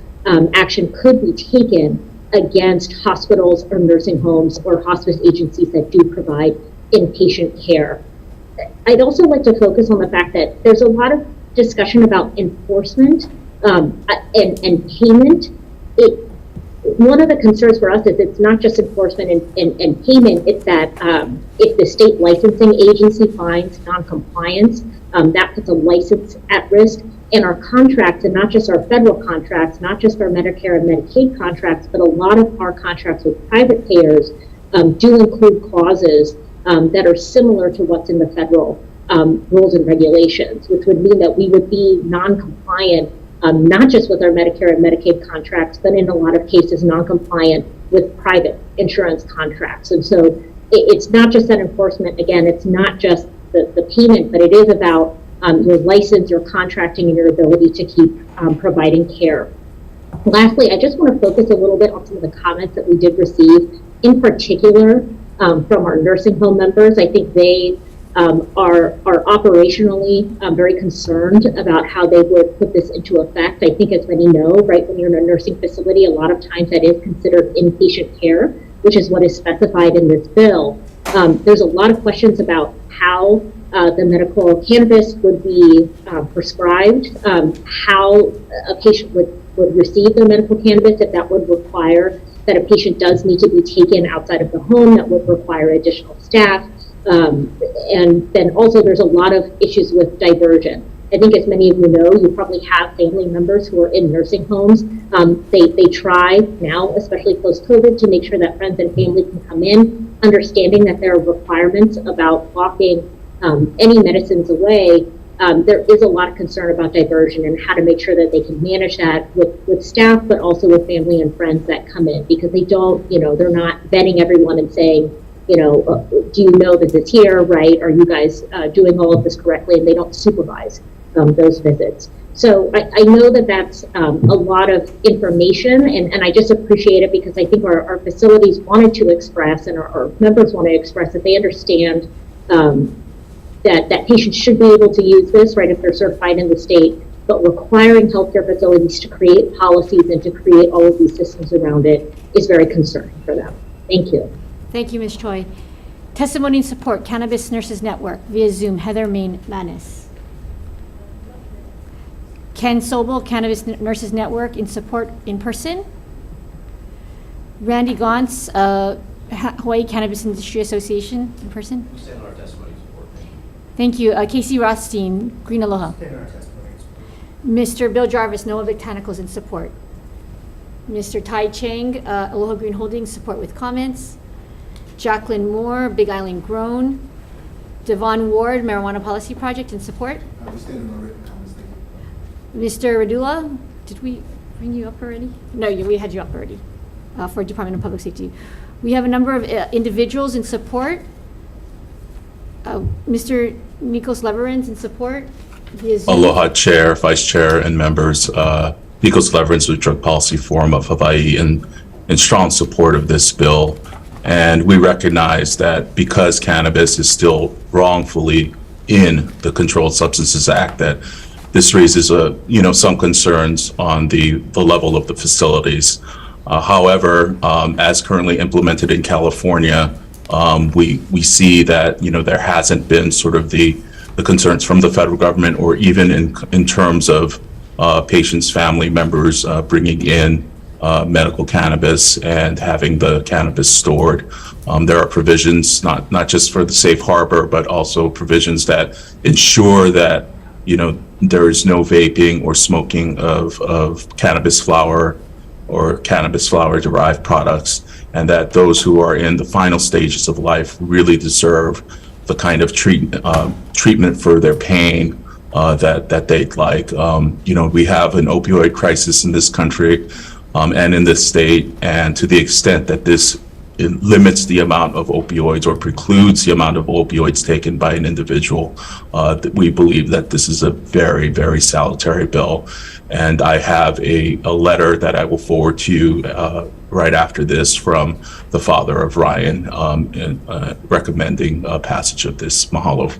action could be taken against hospitals or nursing homes or hospice agencies that do provide inpatient care. I'd also like to focus on the fact that there's a lot of discussion about enforcement and payment. One of the concerns for us is it's not just enforcement and payment, it's that if the state licensing agency finds noncompliance, that puts a license at risk. And our contracts, and not just our federal contracts, not just our Medicare and Medicaid contracts, but a lot of our contracts with private payers do include clauses that are similar to what's in the federal rules and regulations, which would mean that we would be non-compliant, not just with our Medicare and Medicaid contracts, but in a lot of cases non-compliant with private insurance contracts. And so it's not just that enforcement, again, it's not just the payment, but it is about your license, your contracting, and your ability to keep providing care. Lastly, I just want to focus a little bit on some of the comments that we did receive, in particular from our nursing home members. I think they are operationally very concerned about how they would put this into effect. I think, as many know, right, when you're in a nursing facility, a lot of times that is considered inpatient care, which is what is specified in this bill. There's a lot of questions about how the medical cannabis would be prescribed, how a patient would receive their medical cannabis, if that would require that a patient does need to be taken outside of the home, that would require additional staff. And then also there's a lot of issues with diversion. I think, as many of you know, you probably have family members who are in nursing homes. They try now, especially post-COVID, to make sure that friends and family can come in, understanding that there are requirements about locking any medicines away. There is a lot of concern about diversion and how to make sure that they can manage that with staff, but also with family and friends that come in, because they don't, they're not vetting everyone and saying, do you know that it's here, right? Are you guys doing all of this correctly? And they don't supervise those visits. So I know that that's a lot of information, and I just appreciate it, because I think our facilities wanted to express, and our members want to express, that they understand that patients should be able to use this, right, if they're certified in the state, but requiring healthcare facilities to create policies and to create all of these systems around it is very concerning for them. Thank you. Thank you, Ms. Choi. Testimony in support, Cannabis Nurses Network, via Zoom, Heather Manis. Ken Sobel, Cannabis Nurses Network, in support, in person. Randy Gauntz, Hawaii Cannabis Industry Association, in person. We stand on our testimony in support. Thank you. Casey Rothstein, Green Aloha. Mr. Bill Jarvis, Noah Botanicals, in support. Mr. Tai Chang, Aloha Green Holdings, support with comments. Jacqueline Moore, Big Island Grown. Devon Ward, Marijuana Policy Project, in support. We stand on our written comments. Mr. Radula, did we bring you up already? No, we had you up already for Department of Public Safety. We have a number of individuals in support. Mr. Nikos Leverins in support. Aloha Chair, Vice Chair, and members. Nikos Leverins with Drug Policy Forum of Hawaii in strong support of this bill. And we recognize that because cannabis is still wrongfully in the Controlled Substances Act, that this raises some concerns on the level of the facilities. However, as currently implemented in California, we see that there hasn't been sort of the concerns from the federal government, or even in terms of patients' family members bringing in medical cannabis and having the cannabis stored. There are provisions not just for the safe harbor, but also provisions that ensure that there is no vaping or smoking of cannabis flower or cannabis flower derived products, and that those who are in the final stages of life really deserve the kind of treatment for their pain that they'd like. We have an opioid crisis in this country. and in this state. And to the extent that this limits the amount of opioids or precludes the amount of opioids taken by an individual, that we believe that this is a very, very salutary bill. And I have a letter that I will forward to you right after this from the father of Ryan, recommending passage of this. Mahalo.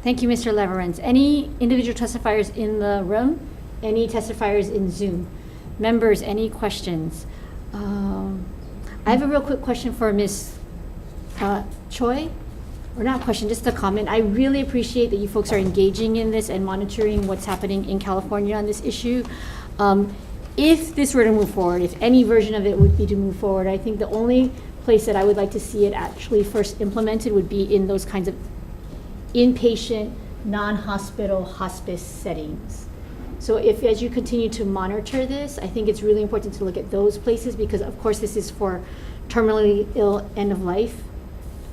Thank you, Mr. Leverance. Any individual testifiers in the room? Any testifiers in Zoom? Members, any questions? I have a real quick question for Ms. Choi, or not a question, just a comment. I really appreciate that you folks are engaging in this and monitoring what's happening in California on this issue. If this were to move forward, if any version of it would be to move forward, I think the only place that I would like to see it actually first implemented would be in those kinds of inpatient, non-hospital hospice settings. So if, as you continue to monitor this, I think it's really important to look at those places, because of course this is for terminally ill end-of-life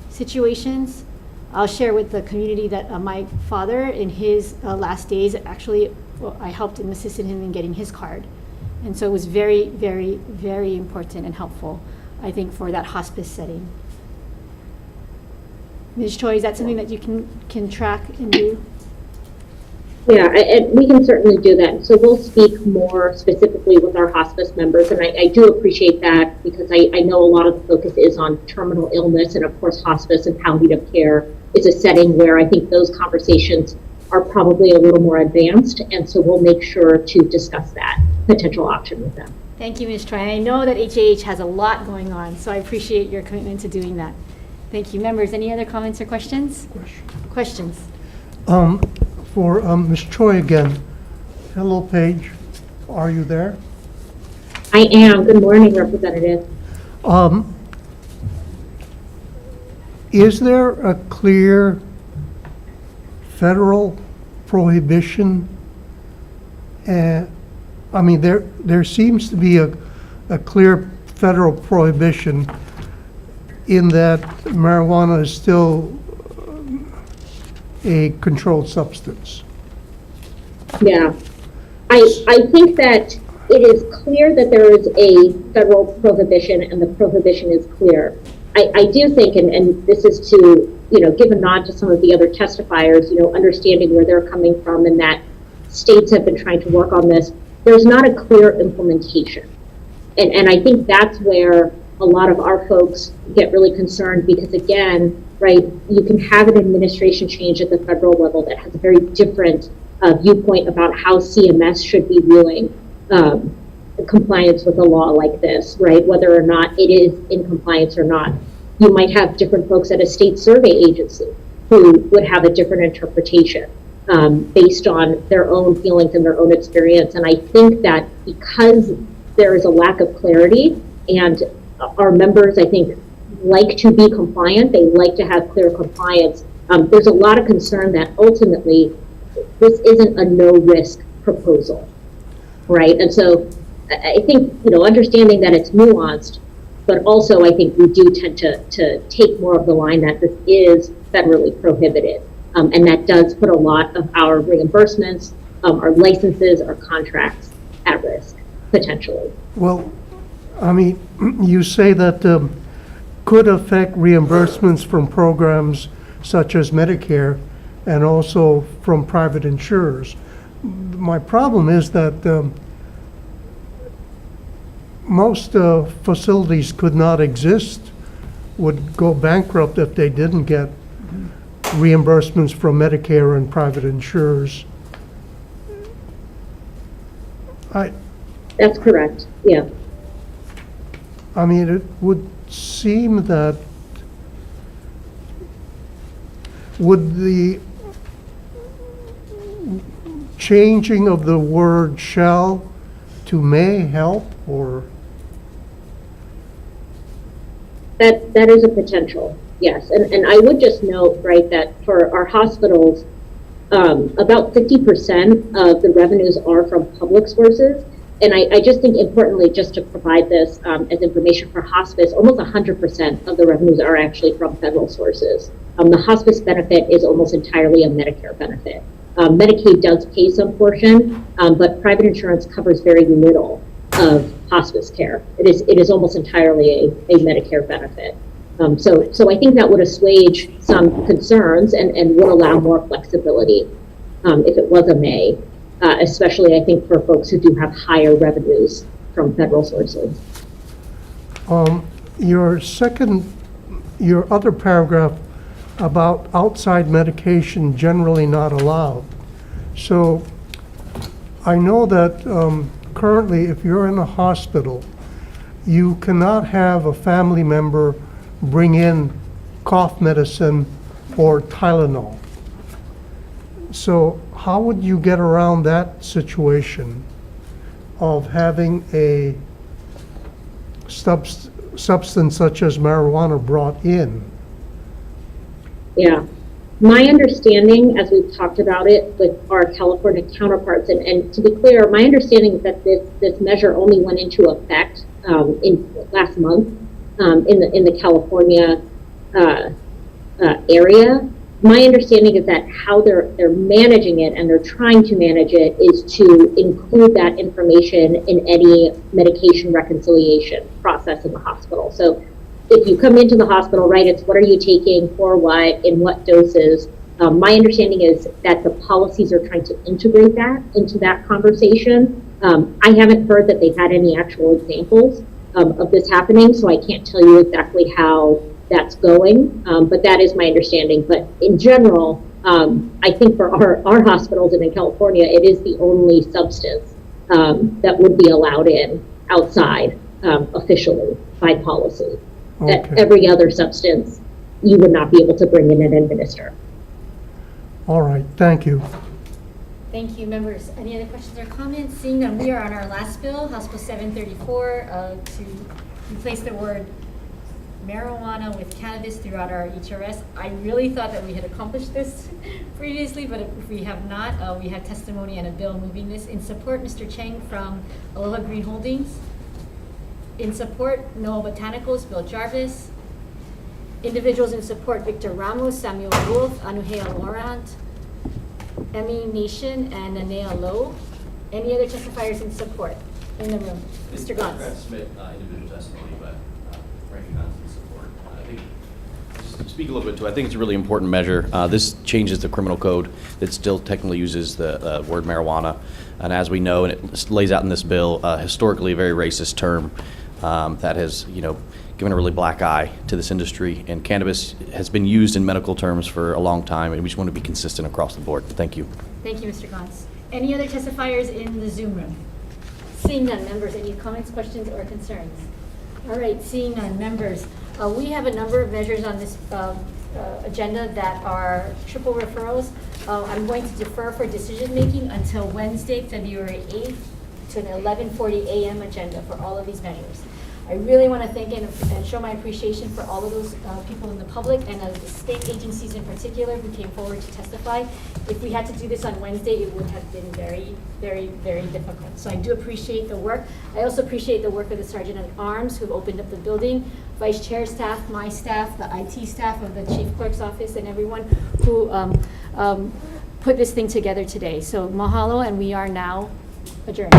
situations. I'll share with the community that my father, in his last days, actually, I helped and assisted him in getting his card. And so it was very, very, very important and helpful, I think, for that hospice setting. Ms. Choi, is that something that you can track and do? Yeah, and we can certainly do that. So we'll speak more specifically with our hospice members, and I do appreciate that, because I know a lot of the focus is on terminal illness, and of course hospice and palliative care is a setting where I think those conversations are probably a little more advanced, and so we'll make sure to discuss that potential option with them. Thank you, Ms. Choi. I know that HAH has a lot going on, so I appreciate your commitment to doing that. Thank you. Members, any other comments or questions? Questions? For Ms. Choi again. Hello, Paige. Are you there? I am. Good morning, Representative. Is there a clear federal prohibition? I mean, there seems to be a clear federal prohibition in that marijuana is still a controlled substance. Yeah. I think that it is clear that there is a federal prohibition, and the prohibition is clear. I do think, and this is to, give a nod to some of the other testifiers, understanding where they're coming from, and that states have been trying to work on this. There's not a clear implementation. And I think that's where a lot of our folks get really concerned, because again, right, you can have an administration change at the federal level that has a very different viewpoint about how CMS should be viewing compliance with a law like this, right? Whether or not it is in compliance or not. You might have different folks at a state survey agency who would have a different interpretation based on their own feelings and their own experience. And I think that because there is a lack of clarity, and our members, I think, like to be compliant, they like to have clear compliance, there's a lot of concern that ultimately this isn't a no-risk proposal, right? And so I think, understanding that it's nuanced, but also I think we do tend to take more of the line that this is federally prohibited. And that does put a lot of our reimbursements, our licenses, our contracts at risk, potentially. Well, I mean, you say that could affect reimbursements from programs such as Medicare and also from private insurers. My problem is that most facilities could not exist, would go bankrupt if they didn't get reimbursements from Medicare and private insurers. That's correct, yeah. I mean, it would seem that would the changing of the word shall to may help, or? That is a potential, yes. And I would just note, right, that for our hospitals, about 50% of the revenues are from public sources. And I just think importantly, just to provide this as information for hospice, almost 100% of the revenues are actually from federal sources. The hospice benefit is almost entirely a Medicare benefit. Medicaid does pay some portion, but private insurance covers very little of hospice care. It is almost entirely a Medicare benefit. So I think that would assuage some concerns and would allow more flexibility if it was a May, especially I think for folks who do have higher revenues from federal sources. Your other paragraph about outside medication generally not allowed. So I know that currently if you're in a hospital, you cannot have a family member bring in cough medicine or Tylenol. So how would you get around that situation of having a substance such as marijuana brought in? Yeah. My understanding, as we've talked about it with our California counterparts, and to be clear, my understanding is that this measure only went into effect in last month in the California area. My understanding is that how they're managing it and they're trying to manage it is to include that information in any medication reconciliation process in the hospital. So if you come into the hospital, right, it's what are you taking, for what, in what doses. My understanding is that the policies are trying to integrate that into that conversation. I haven't heard that they've had any actual examples of this happening, so I can't tell you exactly how that's going, but that is my understanding. But in general, I think for our hospitals and in California, it is the only substance that would be allowed in outside officially by policy. Okay. That every other substance you would not be able to bring in and administer. All right, thank you. Thank you, members. Any other questions or comments? Seeing none, we are on our last bill, House Bill 734, to replace the word marijuana with cannabis throughout our HRS. I really thought that we had accomplished this previously, but if we have not, we have testimony and a bill moving this. In support, Mr. Cheng from Aloha Green Holdings. In support, Noah Botanicals, Bill Jarvis. Individuals in support, Victor Ramos, Samuel Wolf, Anuhea Laurent, Emmy Nation, and Anea Lowe. Any other testifiers in support in the room? Mr. Gons. I submit individual testimony, but Frankie Gons in support. I think, just to speak a little bit to, I think it's a really important measure. This changes the criminal code that still technically uses the word marijuana. And as we know, and it lays out in this bill, historically a very racist term that has, given a really black eye to this industry. And cannabis has been used in medical terms for a long time, and we just want to be consistent across the board. Thank you. Thank you, Mr. Gons. Any other testifiers in the Zoom room? Seeing none, members, any comments, questions, or concerns? All right, seeing none, members, we have a number of measures on this agenda that are triple referrals. I'm going to defer for decision-making until Wednesday, February 8th, to an 11:40 a.m. agenda for all of these measures. I really want to thank and show my appreciation for all of those people in the public and the state agencies in particular who came forward to testify. If we had to do this on Wednesday, it would have been very, very, very difficult. So I do appreciate the work. I also appreciate the work of the Sergeant at Arms who opened up the building, Vice Chair staff, my staff, the IT staff of the Chief Clerk's office, and everyone who put this thing together today. So mahalo, and we are now adjourned.